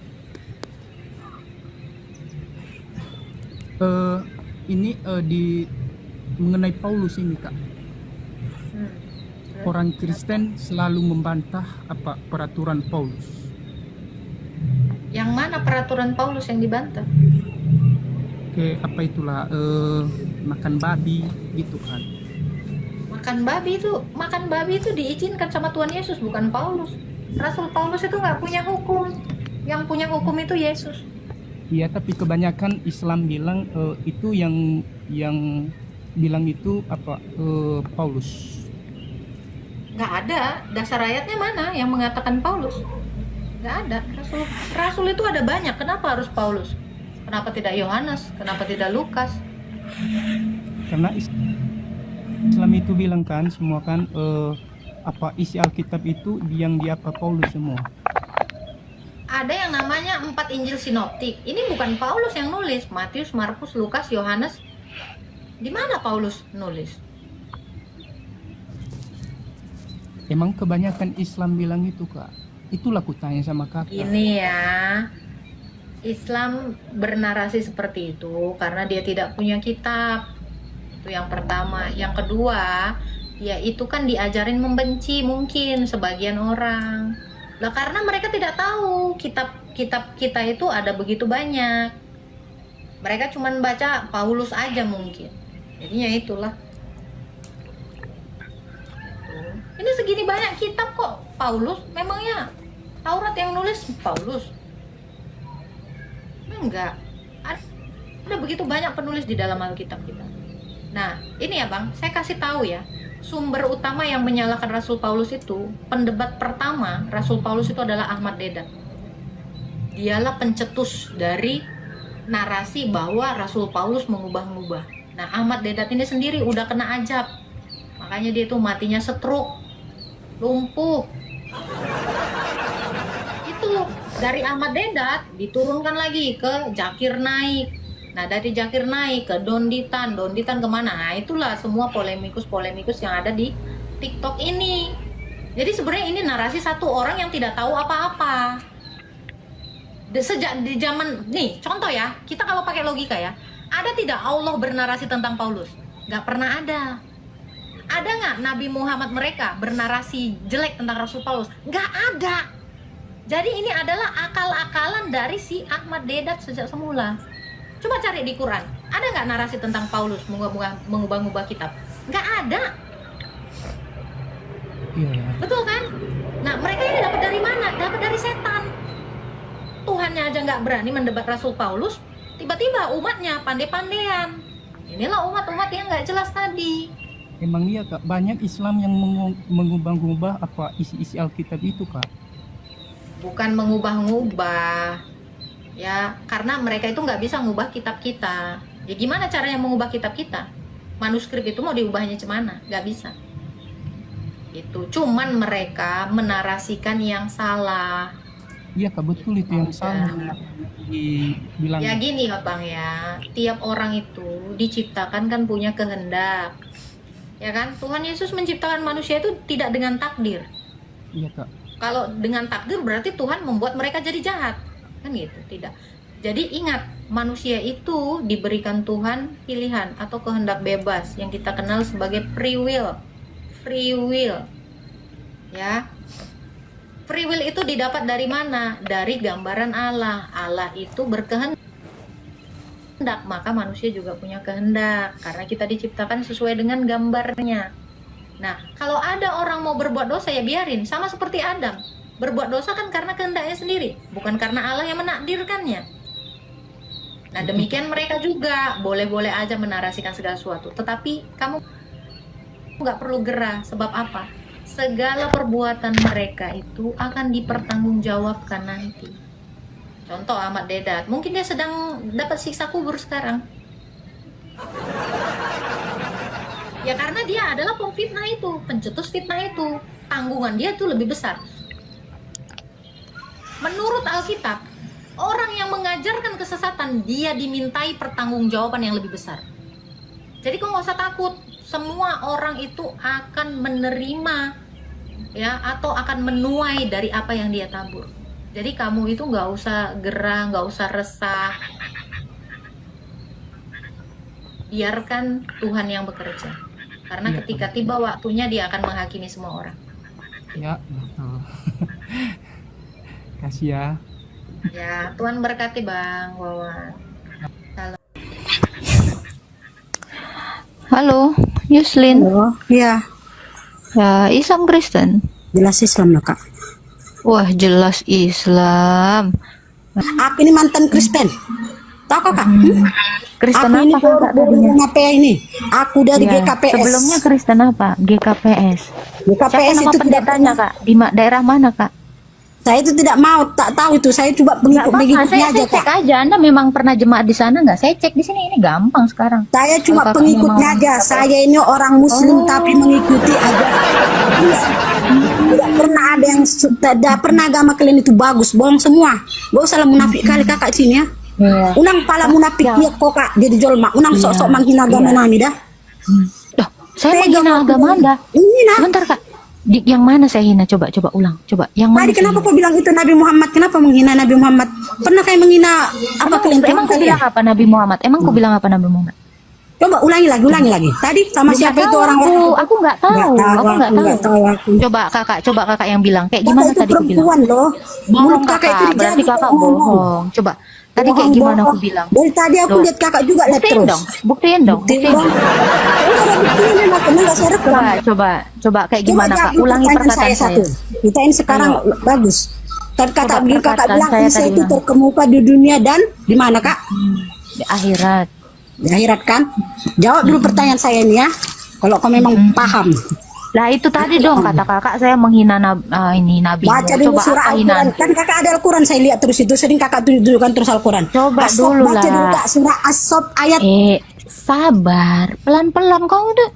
Di mengenai Paulus ini Kak. Orang Kristen selalu membantah apa peraturan Paulus. Yang mana peraturan Paulus yang dibantah? Kayak apa itulah makan babi gitu kan. Makan babi itu diizinkan sama Tuhan Yesus, bukan Paulus. Rasul Paulus itu nggak punya hukum. Yang punya hukum itu Yesus. Iya, tapi kebanyakan Islam bilang itu yang bilang itu apa Paulus. Nggak ada. Dasar ayatnya mana yang mengatakan Paulus? Nggak ada. Rasul itu ada banyak. Kenapa harus Paulus? Kenapa tidak Yohanes? Kenapa tidak Lukas? Karena Islam itu bilang kan semua kan apa isi Alkitab itu yang di apa Paulus semua. Ada yang namanya 4 Injil sinoptik. Ini bukan Paulus yang nulis. Matius, Markus, Lukas, Yohanes. Di mana Paulus nulis? Emang kebanyakan Islam bilang itu Kak. Itulah kutanya sama Kakak. Ini ya, Islam bernarasi seperti itu karena dia tidak punya kitab. Itu yang pertama. Yang kedua, ya itu kan diajarin membenci mungkin sebagian orang. Lah karena mereka tidak tahu kitab kita itu ada begitu banyak. Mereka cuma baca Paulus aja mungkin. Jadinya itulah. Ini segini banyak kitab kok Paulus, memangnya Taurat yang nulis Paulus? Enggak. Ada begitu banyak penulis di dalam Alkitab kita. Nah, ini ya Bang, saya kasih tahu ya. Sumber utama yang menyalahkan Rasul Paulus itu, pendebat pertama Rasul Paulus itu adalah Ahmad Dedat. Dialah pencetus dari narasi bahwa Rasul Paulus mengubah-ubah. Nah, Ahmad Dedat ini sendiri udah kena ajab. Makanya dia itu matinya stroke, lumpuh. Itu dari Ahmad Dedat diturunkan lagi ke Zakir Naik. Nah, dari Zakir Naik ke Donditan kemana? Nah, itulah semua polemikus yang ada di TikTok ini. Jadi sebenarnya ini narasi satu orang yang tidak tahu apa-apa. Sejak di zaman, nih contoh ya, kita kalau pakai logika ya, ada tidak Allah bernarasi tentang Paulus? Gak pernah ada. Ada nggak Nabi Muhammad mereka bernarasi jelek tentang Rasul Paulus? Gak ada. Jadi ini adalah akal-akalan dari si Ahmad Dedat sejak semula. Coba cari di Quran, ada nggak narasi tentang Paulus mengubah-ubah kitab? Nggak ada. Iya. Betul kan? Nah, mereka ini dapat dari mana? Dapat dari setan. Tuhannya aja nggak berani mendebat Rasul Paulus, tiba-tiba umatnya pandai-pandaian. Inilah umat-umat yang nggak jelas tadi. Emang iya Kak, banyak Islam yang mengubah-ubah apa isi-isi Alkitab itu Kak. Bukan mengubah-ubah. Ya, karena mereka itu nggak bisa ngubah kitab kita. Ya gimana caranya mengubah kitab kita? Manuskrip itu mau diubahnya cemana? Nggak bisa. Itu cuman mereka menarasikan yang salah. Iya Kak, betul itu yang salah dibilang. Ya gini Bang ya, tiap orang itu diciptakan kan punya kehendak. Ya kan? Tuhan Yesus menciptakan manusia itu tidak dengan takdir. Iya Kak. Kalau dengan takdir berarti Tuhan membuat mereka jadi jahat. Kan gitu, tidak. Jadi ingat, manusia itu diberikan Tuhan pilihan atau kehendak bebas yang kita kenal sebagai free will. Free will. Ya. Free will itu didapat dari mana? Dari gambaran Allah. Allah itu berkehendak, maka manusia juga punya kehendak karena kita diciptakan sesuai dengan gambarnya. Nah, kalau ada orang mau berbuat dosa ya biarin, sama seperti Adam. Berbuat dosa kan karena kehendaknya sendiri, bukan karena Allah yang menakdirkannya. Nah, demikian mereka juga boleh-boleh aja menarasikan segala sesuatu. Tetapi kamu nggak perlu gerah, sebab apa? Segala perbuatan mereka itu akan dipertanggungjawabkan nanti. Contoh Ahmad Dedat, mungkin dia sedang dapat siksa kubur sekarang. Ya karena dia adalah pemfitnah itu, pencetus fitnah itu. Tanggungan dia tuh lebih besar. Menurut Alkitab, orang yang mengajarkan kesesatan dia dimintai pertanggungjawaban yang lebih besar. Jadi kau nggak usah takut, semua orang itu akan menerima ya atau akan menuai dari apa yang dia tabur. Jadi kamu itu nggak usah gerah, nggak usah resah. Biarkan Tuhan yang bekerja. Karena Iya, ketika tiba waktunya dia akan menghakimi semua orang. Ya, betul. Kasih ya. Ya, Tuhan berkati Bang Wawan. Halo, Yuslin. Oh, iya, Ya, Islam Kristen. jelas Islam lah kak. Wah, jelas Islam. Aku ini mantan Kristen. Tahu kak? Kristen Aku ini apa kakak tadinya? GKP ini. Aku dari Ya, GKPS. sebelumnya Kristen apa? GKPS. Siapa GKPS nama itu tidak pendetanya, Kak? Di daerah mana, Kak? Saya itu tidak mau, tak tahu itu. Saya coba Nggak apa-apa, pengikutnya aja saya cek kak. aja. Anda memang pernah jemaat di sana nggak? Saya cek di sini, ini gampang sekarang. Saya cuma Kalau kakak pengikutnya memang aja. GKPS. Saya ini orang Muslim Oh. tapi mengikuti aja. Tidak pernah ada yang tidak pernah agama kalian itu bagus, bohong semua. Gak usah lah munafik kali kakak sini ya. Iya. Unang pala munafik Ya. dia kok kak jadi jolma. Unang Iya. sok-sok menghina agama Iya. nami dah. Loh, saya Tega menghina banget. agama Anda. Menghina. Sebentar, Kak. Yang mana saya hina? Coba ulang. Coba. Yang mana? Tadi saya kenapa hina? kau bilang itu Nabi Muhammad? Kenapa menghina Nabi Muhammad? Pernah kayak menghina apa kalian? Emang kau bilang apa Nabi Muhammad? Emang kau bilang apa Nabi Muhammad? Coba ulangi lagi. Tadi sama siapa Nggak itu tahu orang-orang? aku nggak tahu. Aku nggak Nggak tahu aku. Coba kakak yang bilang kayak Kakak gimana itu tadi aku bilang? perempuan loh. Bohong Mulut kakak itu kakak, berarti dijadi kakak kalau ngomong. bohong. Coba tadi kayak Bohong, gimana aku bohong. bilang? Dari tadi aku Loh. lihat kakak juga lihat Buktiin terus. dong, buktiin dong. Buktiin dong. Ini ada buktinya nak kena nggak saya rekam. Coba kayak gimana Coba kak? jawab Ulangi pertanyaan perkataan saya. satu. Kita ini sekarang bagus. Tadi kakak Coba kakak perkataan bilang saya Isa tadi itu gimana? terkemuka di dunia dan di mana kak? Di akhirat. Di akhirat kan? Jawab dulu pertanyaan saya ini ya. Kalau kau memang paham. Lah itu tadi dong kata kakak saya menghina ini Nabi. Baca dulu Coba surah apa Al-Quran. hinaan? Kan kakak ada Al-Quran saya lihat terus itu. Sering kakak tunjukkan terus Al-Quran. Coba As-Sof, dulu baca dulu lah. kak surah As-Sof ayat. Sabar, pelan-pelan kau udah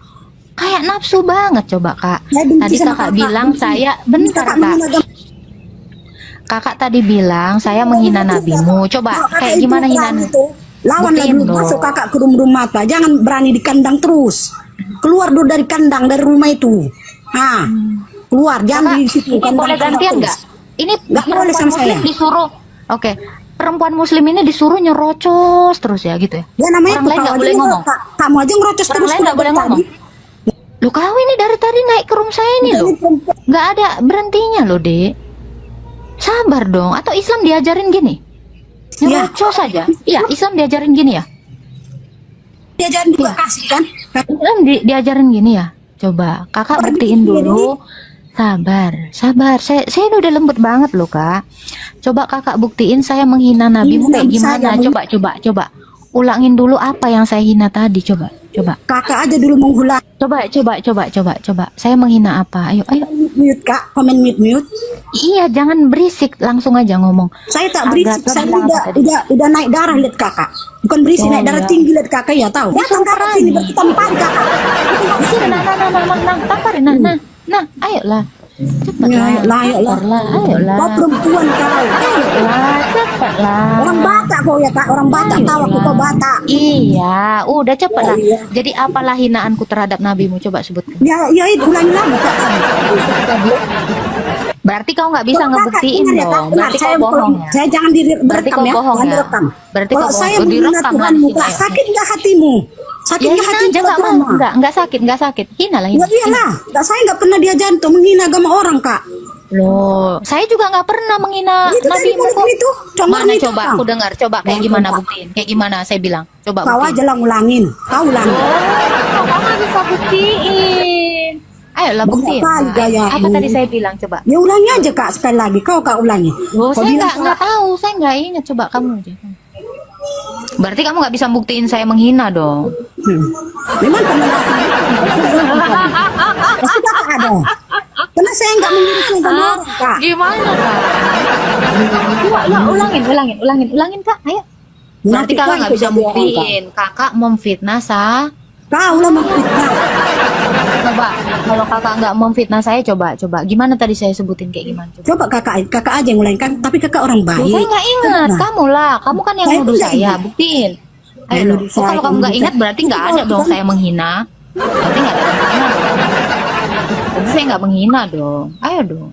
kayak nafsu banget coba kak. Saya benci Tadi sama kakak kakak. bilang Benci. saya bentar Kakak kak. menghina agama. Kakak tadi bilang saya menghina nabimu. Coba Kalau kakak kayak itu gimana berani hinaan? itu, lawanlah Buktiin dulu. dong. Masuk kakak ke rumah mata. Jangan berani di kandang terus. Keluar dulu dari kandang, dari rumah itu. Nah, keluar. Jangan Kakak, di situ. ini kandang boleh gantian terus. nggak? Ini Nggak boleh perempuan sama muslim saya. disuruh. Oke, perempuan muslim ini disuruh nyerocos terus ya gitu ya. Ya namanya Orang lain kau nggak aja boleh ngomong. Kamu aja ngerocos Orang terus. lain udah nggak boleh dari ngomong. tadi. Loh kau ini dari tadi naik ke room saya ini loh. Nggak ada berhentinya loh dek. Sabar dong. Atau Islam diajarin gini? Ya. Nyerocos saja. Iya Islam diajarin gini ya. Dia jangan juga kasih kan. Islam diajarin gini ya. Coba kakak Orang buktiin bikin dulu. Sabar. Saya udah lembut banget loh kak. Coba kakak buktiin saya menghina nabimu Hina kayak gimana. saya, Coba. Ulangin dulu apa yang saya hina tadi. Coba. Kakak aja dulu mengulang. Coba. Saya menghina apa? Ayo. Mute kak. Komen mute. Iya, jangan berisik, langsung aja ngomong. Saya tak Agak berisik. Saya bilang apa tadi? udah naik darah lihat kakak. Bukan berisik Oh, naik darah iya. tinggi lihat kakak ya tahu. Datang kakak sini berketampar kakak. Di sini, nah, tamparin, nah, ayolah. Cepatlah, Ayolah. ayolah. Kau perempuan kau. Cepatlah. Orang Batak kau ya kak. Orang Batak tahu aku kau Batak. Iya, udah cepatlah. Iya. Jadi apalah hinaanku terhadap nabimu? Coba sebutkan. Ya itu ulangi lagi kak. Berarti kau nggak bisa Kalau ngebuktiin kakak, ingat ya, dong. Kak, Berarti saya kau bohong ya. Saya jangan Berarti direkam kau ya. bohong Jangan ya. direkam. Berarti Kalau kau saya bohong. menghina Direkam lah Tuhanmu, di sini, Kak, ayo. sakit nggak hatimu? Sakit Ya nggak hina hati aja nggak Tuhanmu? nggak sakit. Hina lah Ya hina. iyalah, saya nggak pernah diajarin tuh menghina agama orang kak. Loh, saya juga nggak pernah menghina Itu tadi nabimu balik kok. itu, contohnya Mana itu, coba Kak. aku dengar, coba kayak Yang gimana coba. buktiin? Kayak gimana saya bilang? Coba Kau buktiin. aja lah ulangin, kau ulangin. Oh, kau nggak bisa buktiin. Ayolah Banyak buktiin. kali gaya Apa ini. tadi saya bilang coba? Ya ulangi aja kak sekali lagi, kau ulangi. Oh, Kau saya bilang nggak tahu, saya nggak ingat. Coba kamu aja. Berarti kamu nggak bisa buktiin saya menghina dong. Memang penjelasan pasti kakak ada. Karena saya nggak menguruskan sama orang kak. Gimana kak? Coba ya ulangin kak. Ayo. Berarti Nanti kakak kau nggak ikut bisa jadi orang, Kak. buktiin. Kakak memfitnah saya. Kau lah memfitnah. Coba kalau kakak nggak memfitnah saya, coba. Gimana tadi saya sebutin kayak gimana? Coba. Coba kakak aja yang mulai kan, tapi kakak orang Loh, baik. saya nggak ingat. Nah. Kamu lah. Kamu kan yang Saya nuduh tidak saya. ingat. Buktiin. Yang Ayo. nuduh Oh, saya, kalau kamu nggak nuduh ingat saya. berarti nggak Itu ada kalau dong kita- saya menghina. Berarti nggak ada yang menghina dong. Berarti saya nggak menghina dong. Ayo dong.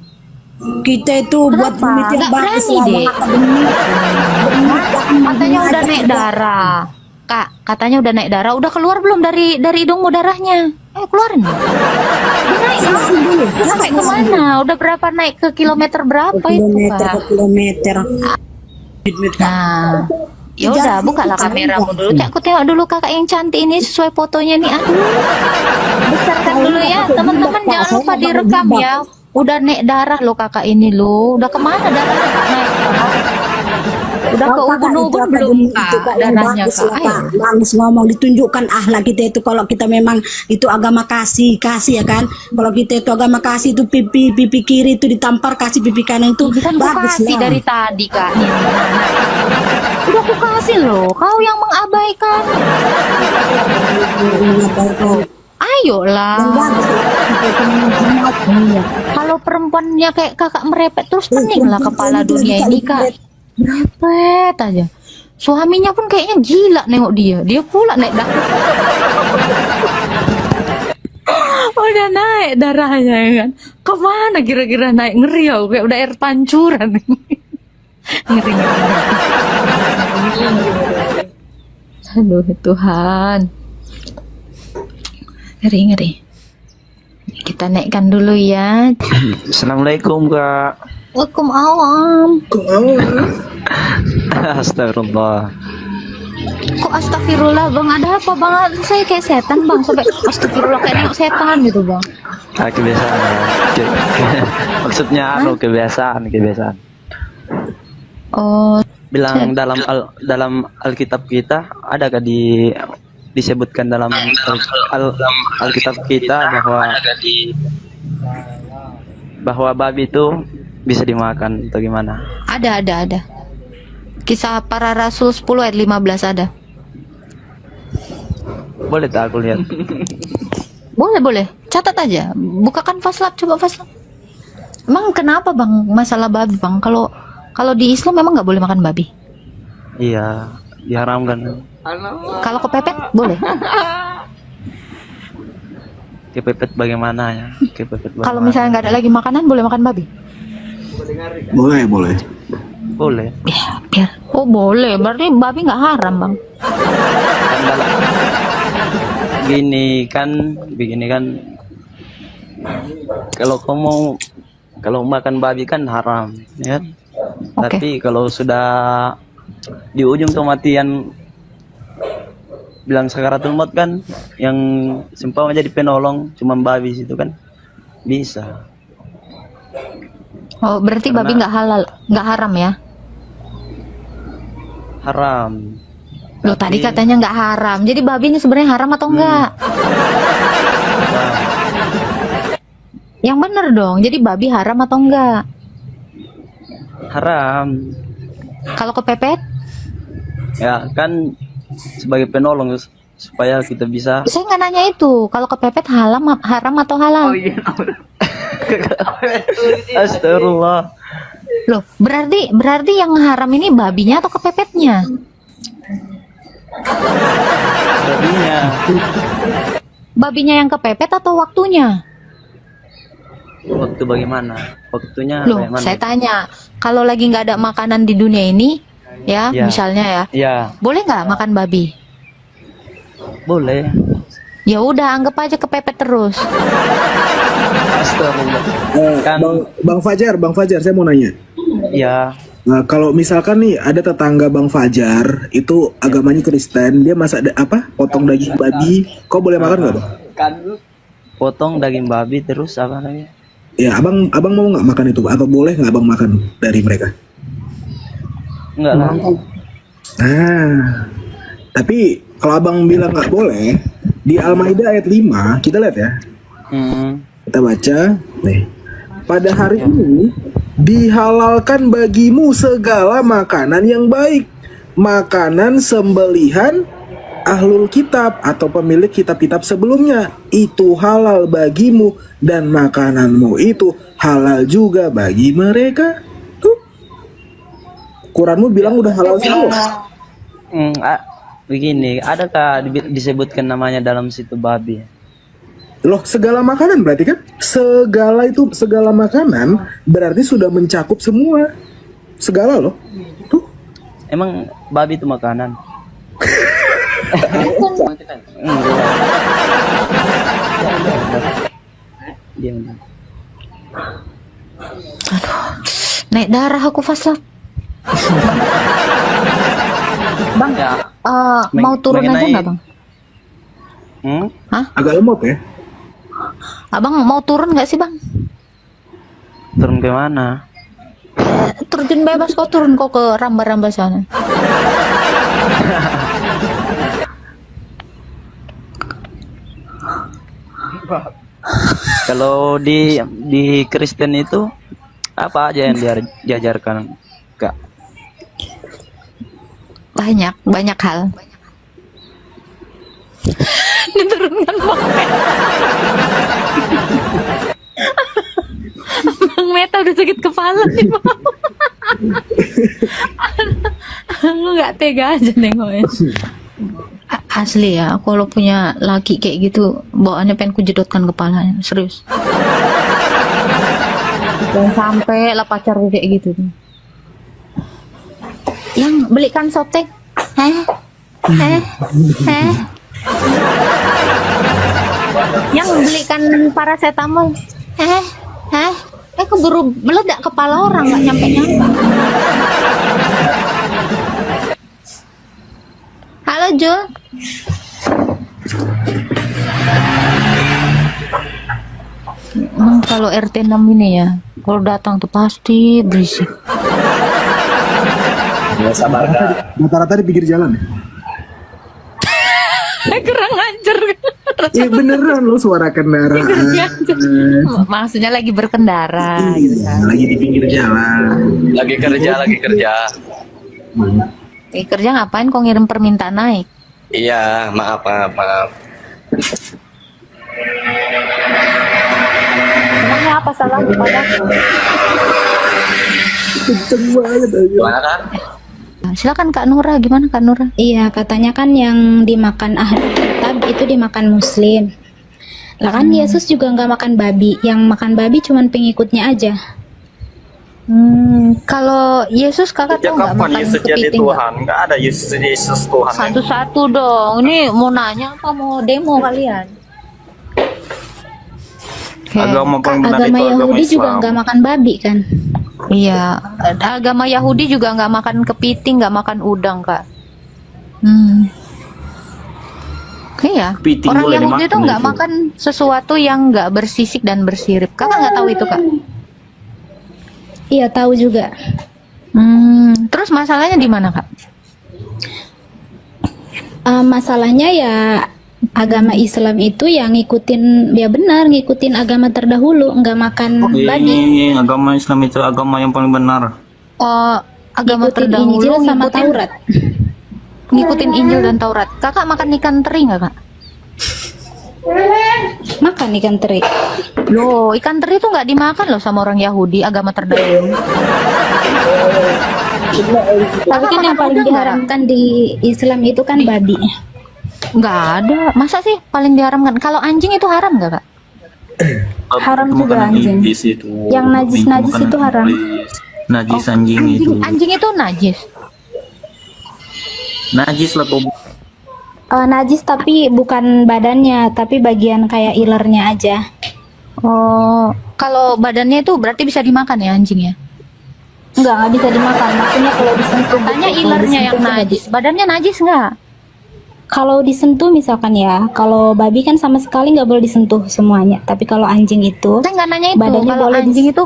Kita itu buat Kenapa? duit yang Nggak bagus berani, lah, Dek. mata benih. Katanya udah naik darah. Kak, katanya udah naik darah. Udah keluar belum dari hidungmu darahnya? Keluarin dong. Udah naik belum? Sampai kemana? Udah berapa naik ke kilometer berapa itu, Kilometer Kak? ke kilometer. Nah, ya udah bukalah kameramu dulu. Cak, aku tengok dulu kakak yang cantik ini sesuai fotonya nih. Aduh, besarkan dulu ya, teman-teman. Jangan lupa direkam ya. Udah naik darah lo kakak ini lo. Udah kemana darahnya Kak naik? Kak? Udah ke ubun-ubun belum Kak darahnya Kak? Ayo. Bagus ngomong, ditunjukkan akhlak kita itu. Kalau kita memang itu agama kasih ya kan. Kalau kita itu agama kasih itu pipi kiri itu ditampar, kasih pipi kanan itu Ini kan aku bagus kasih lah. dari tadi Kak. Nih, udah aku kasih loh. Kau yang mengabaikan. Ayolah. Kalau perempuannya kayak kakak merepet terus pening lah kepala dunia ini Kak. Merepet aja. Suaminya pun kayaknya gila nengok dia. Dia pula naik darah. Udah naik darahnya ya kan. Kemana kira-kira naik? Ngeri ya, kayak udah air pancuran. Ngeri. Aduh Tuhan. Ngeri. Kita naikkan dulu ya. Assalamualaikum Kak. Waalaikumsalam. Astagfirullah. Kok astagfirullah bang? Ada apa bang? Saya kayak setan bang. Sampai astagfirullah kayak nengok setan gitu bang. Kebiasaan ya. Maksudnya kebiasaan. Oh. Bilang dalam Alkitab kita adakah disebutkan dalam Alkitab kita bahwa babi itu bisa dimakan atau gimana? Ada. Kisah para Rasul 10 ayat 15 ada. Boleh tak aku lihat? Boleh. Catat aja. Bukakan Faslab, coba Faslab. Emang kenapa bang masalah babi bang? Kalau di Islam memang nggak boleh makan babi. Iya, diharamkan. Kalau kepepet boleh. Kepepet bagaimana ya? Kalau misalnya nggak ada lagi makanan boleh makan babi? Boleh. Boleh. Biar. Oh boleh. Berarti babi nggak haram bang. Begini kan kalau makan babi kan haram ya. Oke. Tapi kalau sudah di ujung kematian bilang sakaratul maut kan, yang seumpama jadi penolong cuma babi situ kan bisa. Oh berarti Karena- babi nggak haram ya? Haram. Loh tadi katanya nggak haram. Jadi babi ini sebenarnya haram atau enggak? Yang bener dong. Jadi babi haram atau enggak? Haram. Kalau kepepet? Ya kan sebagai penolong supaya kita bisa. Saya nggak nanya itu. Kalau kepepet haram atau halal? Astagfirullah. Loh, berarti yang haram ini babinya atau kepepetnya? Babinya. Babinya yang kepepet atau waktunya? Waktu bagaimana? Waktunya Loh, bagaimana? saya tanya, kalau lagi nggak ada makanan di dunia ini, ya, Ya. misalnya ya, Ya, boleh nggak makan babi? boleh. Ya udah, anggap aja kepepet terus. Astagfirullah. Kan Bang Fajar, saya mau nanya. ya, Nah, kalau misalkan nih ada tetangga Bang Fajar itu agamanya Kristen, dia masak potong daging babi, kau boleh makan nggak Bang? potong daging babi terus apa namanya? Ya, abang mau nggak makan itu, atau boleh nggak abang makan dari mereka? Enggak lah. Nah, tapi kalau abang bilang nggak boleh, di Al-Maidah ayat 5 kita lihat ya, kita baca nih. Pada hari ini dihalalkan bagimu segala makanan yang baik, makanan sembelihan ahlul kitab atau pemilik kitab-kitab sebelumnya, itu halal bagimu, dan makananmu itu halal juga bagi mereka. Tuh, Quranmu bilang udah halal semua. Begini, adakah disebutkan namanya dalam situ babi? Loh, segala makanan berarti kan? Segala makanan berarti sudah mencakup semua. Segala loh. Tuh. Emang babi itu makanan? Diam. Naik darah aku Fasla. Bang, Ya, mau turun aja nggak bang? Hah? Agak lemot ya? Abang mau turun nggak sih bang? turun ke mana? Terjun bebas kok, turun kok ke ramba-ramba sana. Kalau di Kristen itu apa aja yang diajarkan, Kak? Banyak hal. Diturunkan Bang Bang Meta udah sakit kepala nih Bang. Lu nggak tega aja nengoknya. Asli ya, kalau punya laki kayak gitu, bawaannya pengen kujedotkan kepalanya, serius. Jangan sampai lah pacar gue kayak gitu tuh. Yang belikan softtek, yang belikan paracetamol, keburu meledak kepala orang, nggak nyampe. Halo Jo. Kalau RT 6 ini ya, kalau datang tuh pasti berisik. Ya sabar. Rata-rata di pinggir jalan ya? Kurang ajar. Iya beneran lo, suara kendaraan. Maksudnya lagi berkendara gitu kan. Lagi di pinggir jalan. Lagi kerja. Kerja ngapain kok ngirim permintaan naik? Iya, maaf. Emangnya apa salahnya padaku? Kenceng banget aja. Gimana kan? Silakan Kak Nura, gimana Kak Nura? Iya, katanya kan yang dimakan ahli kitab itu dimakan muslim. Lah kan Yesus juga nggak makan babi, yang makan babi cuman pengikutnya aja. Kalau Yesus kakak tahu nggak makan kepiting? Nggak ada Yesus Tuhan. Satu-satu dong. Ini mau nanya apa mau demo kalian? Agama paling benar Agama itu agama Yahudi juga Islam. nggak makan babi kan? Iya, agama Yahudi juga nggak makan kepiting, nggak makan udang kak. Iya, Kepiting orang boleh Yahudi dimakan tuh nggak itu. makan sesuatu yang nggak bersisik dan bersirip. Kakak nggak tahu itu kak? Iya, tahu juga. Terus masalahnya di mana kak? Masalahnya ya agama Islam itu yang ngikutin, ya benar ngikutin agama terdahulu, nggak makan babi. Agama Islam itu agama yang paling benar. Oh, agama Ngikutin terdahulu Injil sama Taurat. Ngikutin Injil dan Taurat. Kakak makan ikan teri nggak kak? Makan ikan teri. Loh, ikan teri itu nggak dimakan loh sama orang Yahudi, agama terdahulu. Tapi kan yang paling diharamkan di Islam itu kan babi. Nggak ada. Masa sih paling diharamkan? Kalau anjing itu haram nggak kak? Haram juga anjing. Yang najis-najis itu haram. Najis anjing itu. Anjing itu najis. Najis lah kok. Najis tapi bukan badannya, tapi bagian kayak ilernya aja. Oh, kalau badannya itu berarti bisa dimakan ya anjingnya? Nggak bisa dimakan. Maksudnya kalau disentuh. Tanya gitu, ilernya kalau yang disentuh najis. Badannya najis nggak? Kalau disentuh misalkan ya, kalau babi kan sama sekali nggak boleh disentuh semuanya. Tapi kalau anjing itu, Saya nggak nanya itu. badannya Kalau boleh anjing itu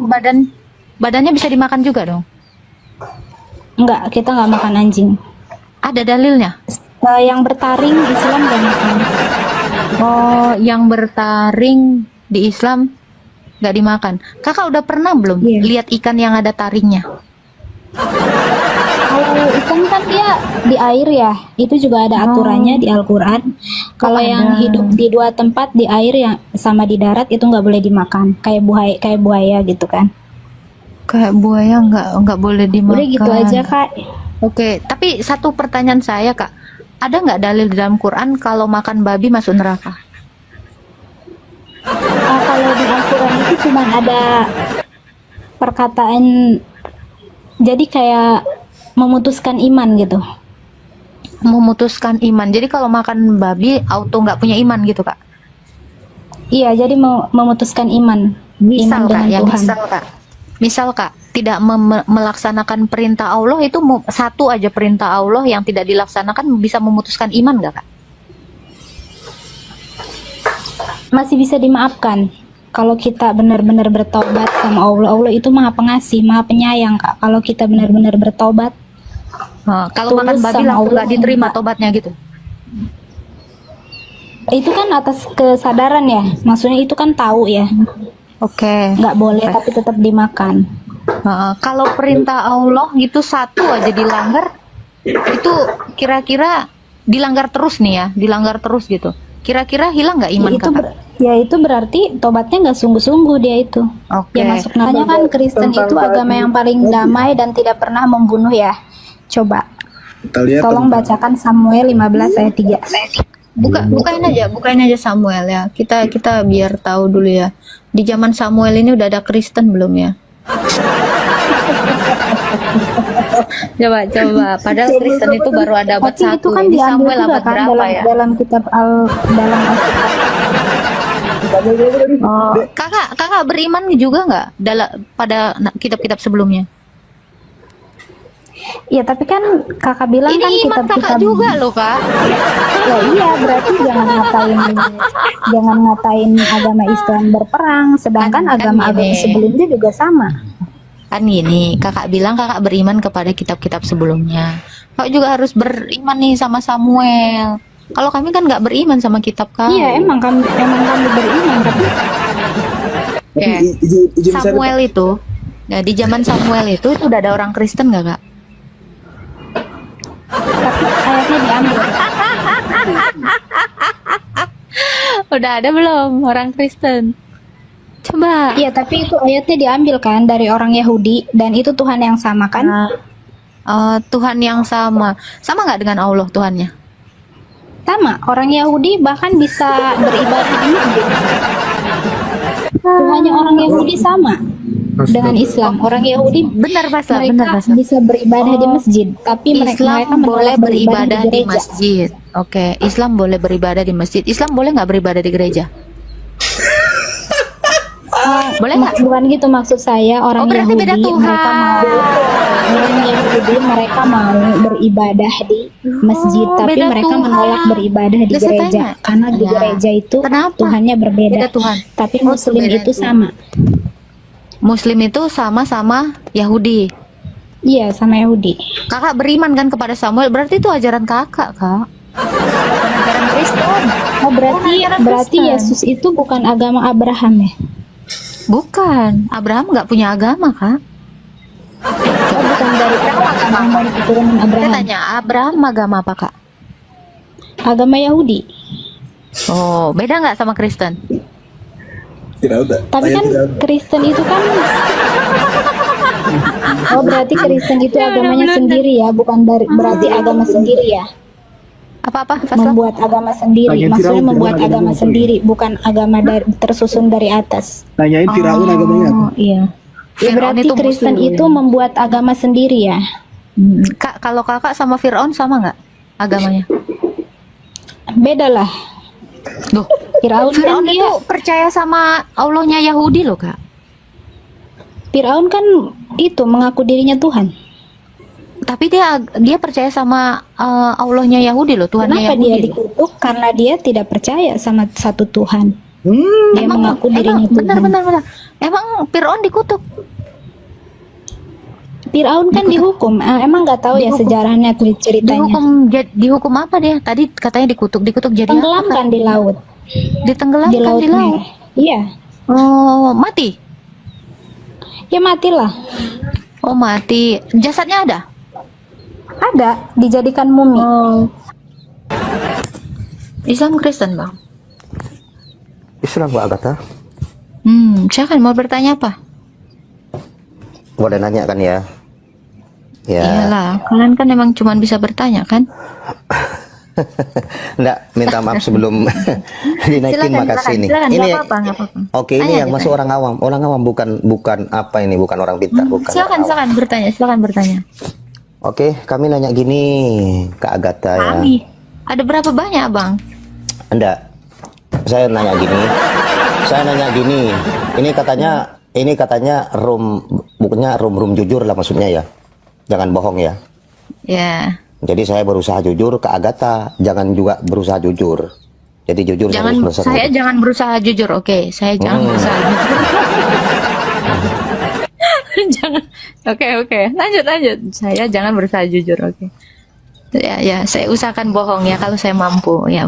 badannya bisa dimakan juga dong? Nggak, kita nggak makan anjing. Ada dalilnya? Yang bertaring Islam nggak makan. Oh, yang bertaring di Islam nggak dimakan. Kakak udah pernah belum lihat ikan yang ada taringnya? Kalau ikan kan dia di air ya, itu juga ada aturannya di Al-Quran. Kalau yang hidup di dua tempat, di air yang sama di darat, itu nggak boleh dimakan. Kayak buaya gitu kan. Kayak buaya nggak boleh dimakan. Udah gitu aja kak. Oke, tapi satu pertanyaan saya kak, ada nggak dalil di dalam Quran kalau makan babi masuk neraka? Kalau di Al-Quran itu cuma ada perkataan, jadi kayak memutuskan iman gitu. Memutuskan iman. Jadi kalau makan babi auto nggak punya iman gitu kak? Iya, jadi memutuskan iman. Misal iman kak, dengan ya Tuhan. misal kak, tidak melaksanakan perintah Allah itu satu aja perintah Allah yang tidak dilaksanakan bisa memutuskan iman nggak kak? Masih bisa dimaafkan kalau kita benar-benar bertobat sama Allah. Allah itu maha pengasih, maha penyayang kak. Kalau kita benar-benar bertobat, kalau makan babi langsung nggak diterima tobatnya gitu? Itu kan atas kesadaran ya, maksudnya itu kan tahu ya. Oke. Nggak boleh tapi tetap dimakan. Kalau perintah Allah gitu satu aja dilanggar, itu kira-kira dilanggar terus nih ya, dilanggar terus gitu. Kira-kira hilang nggak iman kakak? Ya itu berarti tobatnya nggak sungguh-sungguh dia itu. Oke. Ya masuk namanya kan Kristen itu agama yang paling damai dan tidak pernah membunuh ya. Coba. Tolong bacakan Samuel 15 ayat 3. Bukain aja Samuel ya. Kita biar tahu dulu ya. Di zaman Samuel ini udah ada Kristen belum ya? coba. Padahal Kristen itu baru ada abad 1. Itu kan Ini diambil Samuel juga abad kan berapa ya? dalam kitab dalam Alkitab. Oh, kakak beriman juga nggak pada kitab-kitab sebelumnya? Iya, tapi kan kakak bilang Ini kan iman kitab-kitab kakak juga loh kak. Ya iya, berarti jangan ngatain agama Islam berperang, sedangkan agama-agama sebelumnya juga sama. Kan gini, kakak bilang kakak beriman kepada kitab-kitab sebelumnya. Kakak juga harus beriman nih sama Samuel. Kalau kami kan nggak beriman sama kitab kami. Iya, emang kami beriman, tapi Samuel itu, nah di zaman Samuel itu udah ada orang Kristen nggak kak? ayatnya diambil. Udah ada belum orang Kristen? Coba. Iya, tapi itu ayatnya diambil kan dari orang Yahudi dan itu Tuhan yang sama kan? Tuhan yang sama nggak dengan Allah Tuhannya? Sama, orang Yahudi bahkan bisa beribadah di masjid. Tuhannya orang Yahudi sama dengan Islam. Orang Yahudi benar bahasa bisa beribadah di masjid, tapi mereka boleh beribadah di gereja. masjid. Oke, Islam boleh beribadah di masjid. Islam boleh nggak beribadah di gereja? Boleh nggak? Bukan gitu maksud saya. Orang berarti Yahudi beda Tuhan. mereka mau beribadah di masjid, tapi beda mereka Tuhan. menolak beribadah di Udah saya gereja tanya. karena di Ya. gereja itu Kenapa? Tuhannya berbeda. Beda Tuhan. Tapi Muslim beda itu Tuhan. sama. Muslim itu sama Yahudi. Iya, sama Yahudi. Kakak beriman kan kepada Samuel, berarti itu ajaran kakak, kak. Bukan ajaran Kristen. Oh, berarti Kristen. Yesus itu bukan agama Abraham ya? Bukan, Abraham nggak punya agama, kak. Oh, bukan dari Abraham, dari keturunan Saya Abraham. tanya, Abraham agama apa, kak? Agama Yahudi. Oh, beda nggak sama Kristen? Tidak ada. Tapi kan Kristen itu kan oh, berarti Kristen itu agamanya sendiri ya, bukan berarti agama sendiri ya. Apa-apa? Membuat agama sendiri, Tanyain maksudnya Firaun, membuat Firaun agama agamanya sendiri, bukan agama tersusun dari atas. Tanyain Firaun agamanya apa? Iya. Ya, Firaun berarti itu Kristen Muslim. itu membuat agama sendiri ya. Kak, kalau kakak sama Firaun sama nggak agamanya? Beda lah. Loh, Firaun Firaun kan itu percaya sama Allahnya Yahudi loh, kak. Firaun kan itu mengaku dirinya Tuhan. Tapi dia percaya sama Allahnya Yahudi loh, Tuhannya Kenapa Yahudi. dia loh. dikutuk? Karena dia tidak percaya sama satu Tuhan. Dia mengaku dirinya Tuhan. Benar. Emang Firaun dikutuk? Firaun kan dihukum. Emang nggak tahu ya sejarahnya ceritanya. Dihukum apa dia? Tadi katanya dikutuk jadi Tenggelamkan apa? di laut. Ditenggelamkan Di laut di laut. Merah. Iya. Oh, mati. Ya matilah. Oh, mati. Jasadnya ada? Ada, dijadikan mumi. Islam Kristen, Bang. Islam Pak Agatha. Silakan mau bertanya apa? Boleh nanya kan ya? Ya. Iyalah, kalian kan emang cuma bisa bertanya kan? Enggak, minta maaf sebelum dinaikin. Makasih nih. Silakan, Ini nggak apa-apa, nggak apa-apa. oke, ini Tanya yang aja, masuk orang awam. Orang awam bukan apa ini, bukan orang pintar, bukan. Silakan, silakan bertanya, silakan bertanya. Oke, kami nanya gini, Kak Agatha ya. Kami, ada berapa banyak Bang? Enggak. Saya nanya gini. Ini katanya room, bukannya room jujur lah maksudnya ya. Jangan bohong ya. Ya. Jadi saya berusaha jujur, Kak Agatha jangan juga berusaha jujur. Jadi jujur Jangan, saya jangan berusaha jujur, oke? Saya jangan berusaha jujur. Jangan, oke. Lanjut. Saya jangan berusaha jujur, oke? Ya, saya usahakan bohong ya kalau saya mampu, ya.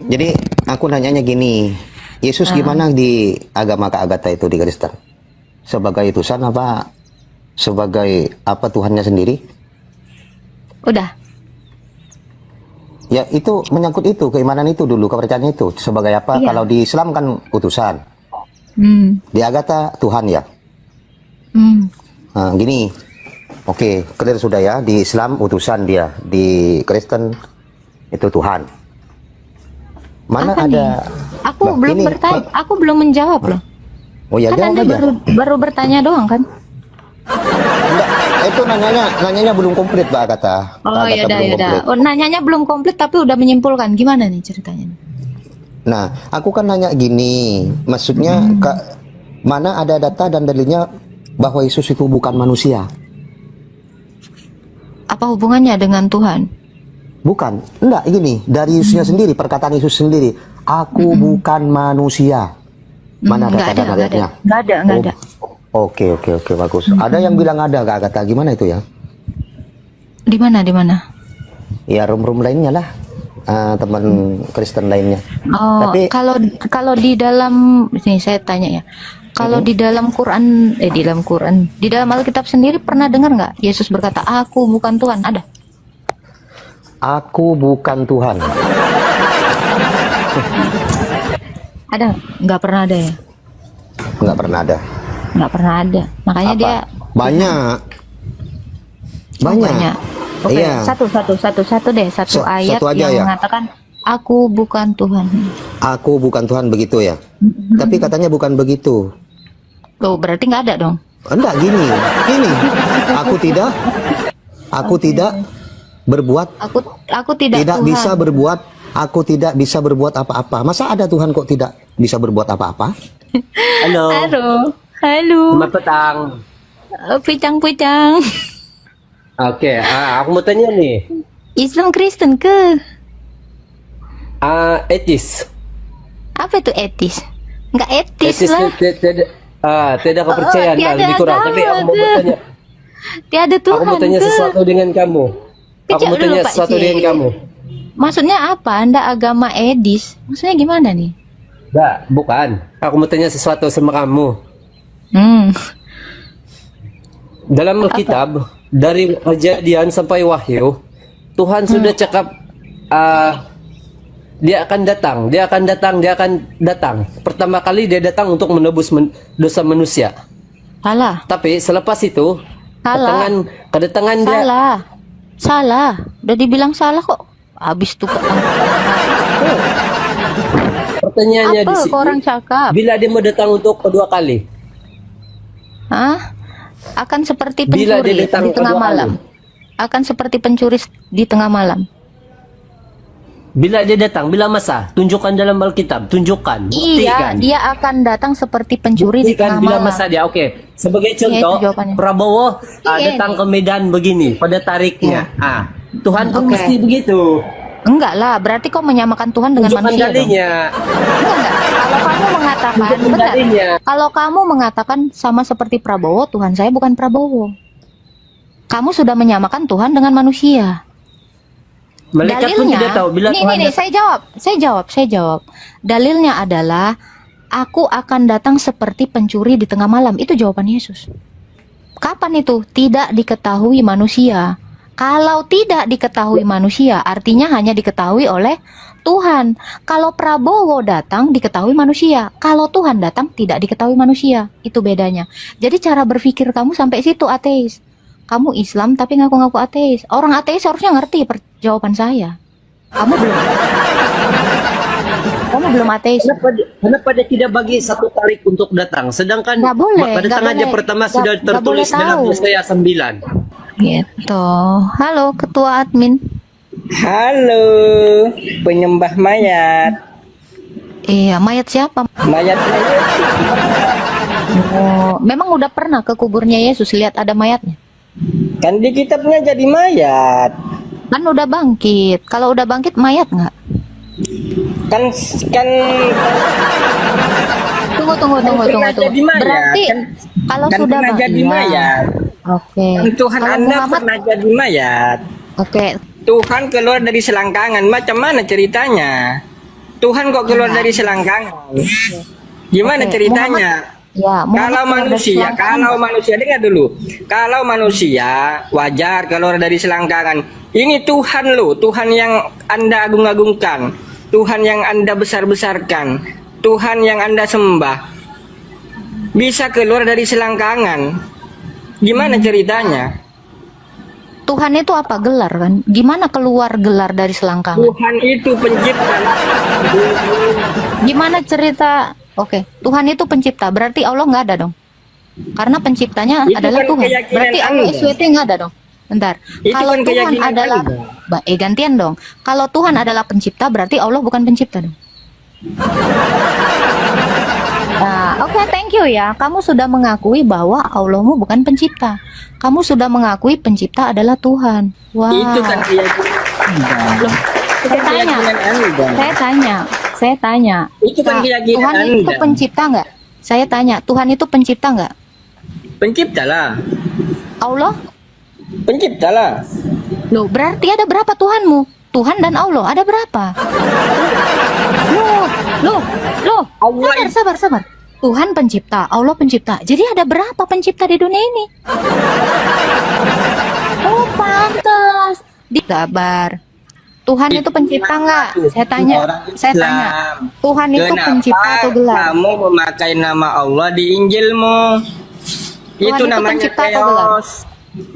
Jadi aku nanyanya gini, Yesus gimana di agama Kak Agatha itu di Kristen? Sebagai utusan apa? Sebagai apa Tuhannya sendiri? Udah. Ya itu menyangkut itu, keimanan itu dulu, kepercayaan itu. Sebagai apa? Iya. Kalau di Islam kan utusan. Di Agatha Tuhan ya. Nah, gini, oke, clear sudah ya. Di Islam utusan dia, di Kristen itu Tuhan. Mana Apa ada? nih? Aku belum bertanya, aku belum menjawab loh. Oh ya, Kan jawab Anda aja. baru bertanya doang kan? Enggak, itu nanyanya belum komplit Mbak Agatha. Oh Mbak ya Agatha belum udah. komplit. Oh, nanyanya belum komplit tapi udah menyimpulkan. Gimana nih ceritanya? Nah, aku kan nanya gini, maksudnya mana ada data dan dalilnya bahwa Yesus itu bukan manusia? Apa hubungannya dengan Tuhan? Bukan, enggak gini, dari Yesusnya sendiri, perkataan Yesus sendiri, aku bukan manusia. Mana Nggak data dan dalilnya? Nggak ada. Oke, bagus. Ada yang bilang ada, Kak Agatha, gimana itu ya? Di mana? Ya, room lainnya lah, teman Kristen lainnya. Oh, Tapi kalau di dalam nih saya tanya ya. Kalau di dalam Quran, di dalam Alkitab sendiri pernah dengar nggak Yesus berkata, "Aku bukan Tuhan"? Ada? aku bukan Tuhan. Ada? Nggak pernah ada ya? Nggak pernah ada. Nggak pernah ada. Makanya Apa? dia Banyak. banyak. Oke, Iya. satu deh, satu ayat satu aja yang ya? mengatakan, "Aku bukan Tuhan." Aku bukan Tuhan begitu ya. Tapi katanya bukan begitu. Oh, berarti nggak ada dong? Enggak gini. Aku tidak berbuat. Aku tidak Tuhan. Aku tidak bisa berbuat apa-apa. Masa ada Tuhan kok tidak bisa berbuat apa-apa? Halo. Halo. Selamat petang. Pucang. Oke, aku mau tanya nih. Islam Kristen ke? Etis. Apa itu etis? Nggak etis Etis lah. tidak kepercayaan tiada lebih kurang. Tapi aku mau agama bertanya. Tiada Tuhan Aku mau tanya ke? sesuatu dengan kamu. Aku Kejap mau dulu, tanya Pak sesuatu Cik. dengan kamu. Maksudnya apa? Anda agama edis? Maksudnya gimana nih? Enggak, bukan. Aku mau tanya sesuatu sama kamu. Dalam Alkitab, dari Kejadian sampai Wahyu, Tuhan sudah cakap dia akan datang. Pertama kali dia datang untuk menebus dosa manusia. Salah. Tapi selepas itu, Salah. kedatangan dia. Salah. Udah dibilang salah kok. Habis tuh. Pertanyaannya Apa di sini, orang cakap? bila dia mau datang untuk kedua kali? Hah? Akan seperti Bila pencuri dia datang di tengah kedua malam. Akan seperti pencuri di tengah malam. Bila dia datang, bila masa? Tunjukkan dalam Alkitab, tunjukkan, Iya, buktikan. dia akan datang seperti pencuri di Buktikan tengah bila malam. masa dia. Oke, sebagai Iya, itu contoh, jawabannya. Prabowo Iya, datang ke Medan begini, pada tariknya. Tuhan pun Oke. mesti begitu. Enggak lah, berarti kau menyamakan Tuhan dengan Tunjukkan manusia dong. dalilnya. Kalau kamu mengatakan, Tunjukkan bentar. dalilnya. Kalau kamu mengatakan sama seperti Prabowo, Tuhan saya bukan Prabowo. Kamu sudah menyamakan Tuhan dengan manusia. Malaikat pun tidak tahu bila nih, Tuhan nih, saya jawab. Dalilnya adalah aku akan datang seperti pencuri di tengah malam. Itu jawaban Yesus. Kapan itu? Tidak diketahui manusia. Kalau tidak diketahui manusia, artinya hanya diketahui oleh Tuhan. Kalau Prabowo datang, diketahui manusia. Kalau Tuhan datang, tidak diketahui manusia. Itu bedanya. Jadi cara berpikir kamu sampai situ, ateis. Kamu Islam tapi ngaku-ngaku ateis. Orang ateis harusnya ngerti jawaban saya. Kamu belum. Kamu belum ateis. Kenapa dia tidak bagi satu tarik untuk datang? Sedangkan Nggak boleh, pada nggak tengah boleh. pertama Nggak- sudah nggak boleh tertulis dalam tahu. Hosea 9. Gitu. Halo ketua admin. Halo, penyembah mayat. Iya, mayat siapa? Mayat Oh, memang udah pernah ke kuburnya Yesus lihat ada mayatnya? kan di kitabnya jadi mayat. Kan udah bangkit. Kalau udah bangkit mayat nggak? Kan Tunggu. pernah jadi mayat. Berarti kalau kan sudah pernah jadi iya. mayat. Oke. Kan Tuhan Kalau Anda Muhammad- pernah jadi mayat. Oke. Tuhan keluar dari selangkangan. Macam mana ceritanya? Tuhan kok keluar dari selangkangan? Gimana Oke, ceritanya? Ya, Muhammad Kalau keluar dari manusia, selangkangan. dengar dulu. Kalau manusia wajar keluar dari selangkangan. Ini Tuhan loh, Tuhan yang Anda agung-agungkan, Tuhan yang Anda besar-besarkan, Tuhan yang Anda sembah. Bisa keluar dari selangkangan. Gimana ceritanya? Tuhan itu apa? Gelar kan? Gimana keluar gelar dari selangkangan? Tuhan itu pencipta. Gimana cerita? Oke, Tuhan itu pencipta. Berarti Allah nggak ada dong? Karena penciptanya Itu adalah kan Tuhan. keyakinan Berarti Allah Anda. SWT nggak ada dong? Bentar. Itu Kalau kan Tuhan keyakinan adalah, Anda. gantian dong. Kalau Tuhan adalah pencipta, berarti Allah bukan pencipta dong. Nah, oke, thank you ya. Kamu sudah mengakui bahwa Allahmu bukan pencipta. Kamu sudah mengakui pencipta adalah Tuhan. Wah. Itu kan keyakinan Anda. Loh, Itu kan keyakinan Anda. Saya tanya. Itu kan Kak, keyakinan Tuhan itu Anda. pencipta nggak? Saya tanya, Tuhan itu pencipta nggak? Pencipta lah. Allah? Pencipta lah. Loh, berarti ada berapa Tuhanmu? Tuhan dan Allah ada berapa? Loh. Sabar. Tuhan pencipta, Allah pencipta. Jadi ada berapa pencipta di dunia ini? Oh, pantas. Sabar. Tuhan itu pencipta nggak? Saya tanya. Tuhan itu Kenapa pencipta atau gelar? kamu memakai nama Allah di Injilmu? Tuhan Itu itu namanya pencipta atau gelar? Theos.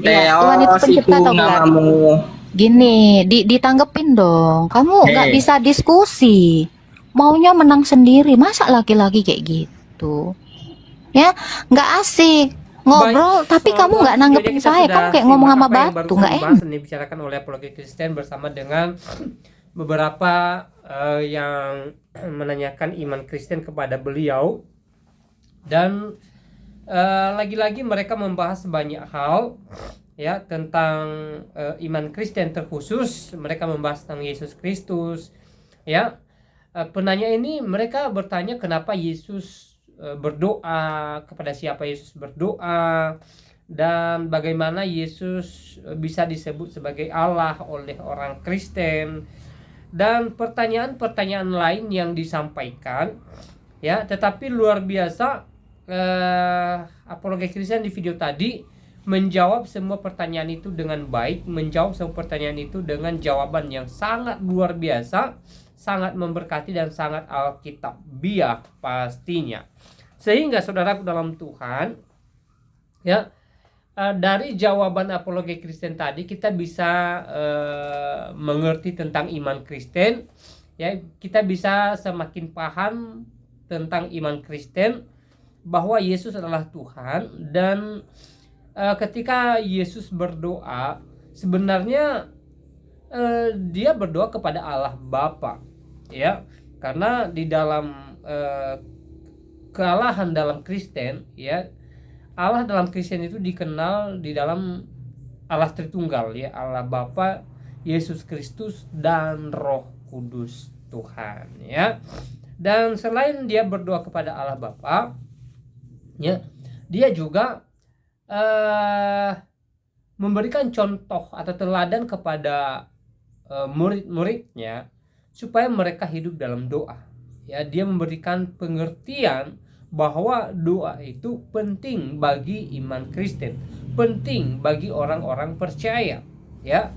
Iya, Tuhan itu Theos pencipta itu atau gelar? namamu. Gini, ditanggepin dong. Kamu nggak bisa diskusi. Maunya menang sendiri. Masa laki-laki kayak gitu? Ya, nggak asik. Ngobrol, tapi kamu nggak nanggepin Kita saya. sudah Kamu kayak ngomong simak sama apa yang batu, barusan nggak dibahas enak. dan dibicarakan oleh apologi Kristen bersama dengan beberapa yang menanyakan iman Kristen kepada beliau. Dan lagi-lagi mereka membahas banyak hal ya tentang iman Kristen, terkhusus mereka membahas tentang Yesus Kristus ya. Penanya ini mereka bertanya kenapa Yesus berdoa, kepada siapa Yesus berdoa, dan bagaimana Yesus bisa disebut sebagai Allah oleh orang Kristen, dan pertanyaan-pertanyaan lain yang disampaikan ya. Tetapi luar biasa, apologi Kristen di video tadi menjawab semua pertanyaan itu dengan baik, menjawab semua pertanyaan itu dengan jawaban yang sangat luar biasa, sangat memberkati dan sangat alkitabiah pastinya. Sehingga saudaraku dalam Tuhan ya, dari jawaban apologi Kristen tadi kita bisa mengerti tentang iman Kristen ya. Kita bisa semakin paham tentang iman Kristen bahwa Yesus adalah Tuhan. Dan ketika Yesus berdoa, sebenarnya dia berdoa kepada Allah Bapa ya, karena di dalam kealahan dalam Kristen ya, Allah dalam Kristen itu dikenal di dalam Allah Tritunggal ya, Allah Bapa, Yesus Kristus dan Roh Kudus Tuhan ya. Dan selain dia berdoa kepada Allah Bapa ya, dia juga memberikan contoh atau teladan kepada murid-muridnya supaya mereka hidup dalam doa ya. Dia memberikan pengertian bahwa doa itu penting bagi iman Kristen, penting bagi orang-orang percaya ya.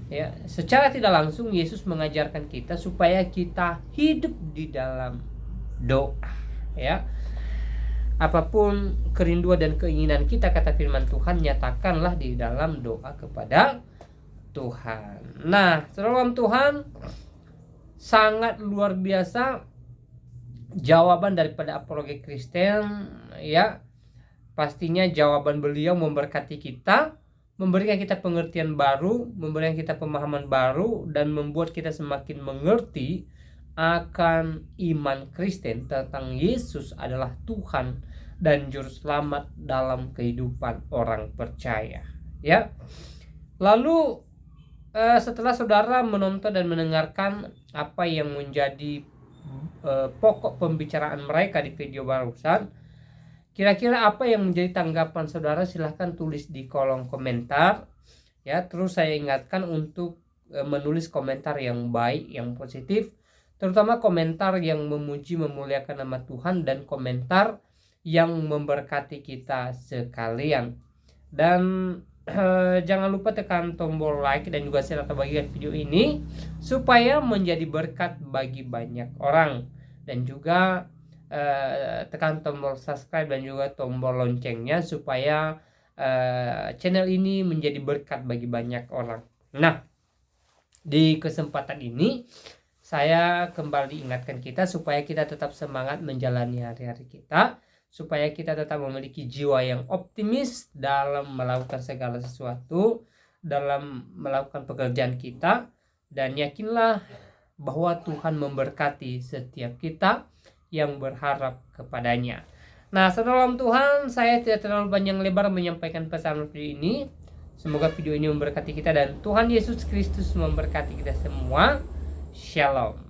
Ya, secara tidak langsung Yesus mengajarkan kita supaya kita hidup di dalam doa ya. apapun kerinduan dan keinginan kita, kata firman Tuhan, nyatakanlah di dalam doa kepada Tuhan. Nah, saudara Tuhan, sangat luar biasa jawaban daripada apologi Kristen ya. Pastinya jawaban beliau memberkati kita, memberikan kita pengertian baru, memberikan kita pemahaman baru, dan membuat kita semakin mengerti akan iman Kristen tentang Yesus adalah Tuhan dan Juru Selamat dalam kehidupan orang percaya. Ya, lalu setelah saudara menonton dan mendengarkan apa yang menjadi pokok pembicaraan mereka di video barusan, kira-kira apa yang menjadi tanggapan saudara? Silahkan tulis di kolom komentar ya. Terus saya ingatkan untuk menulis komentar yang baik, yang positif, terutama komentar yang memuji memuliakan nama Tuhan dan komentar yang memberkati kita sekalian. Dan jangan lupa tekan tombol like dan juga share atau bagikan video ini supaya menjadi berkat bagi banyak orang, dan juga tekan tombol subscribe dan juga tombol loncengnya supaya channel ini menjadi berkat bagi banyak orang. Nah, di kesempatan ini saya kembali ingatkan kita supaya kita tetap semangat menjalani hari-hari kita, supaya kita tetap memiliki jiwa yang optimis dalam melakukan segala sesuatu, dalam melakukan pekerjaan kita, dan yakinlah bahwa Tuhan memberkati setiap kita yang berharap kepadanya. Nah, saudara Tuhan, saya tidak terlalu panjang lebar menyampaikan pesan video ini. Semoga video ini memberkati kita dan Tuhan Yesus Kristus memberkati kita semua. Shalom.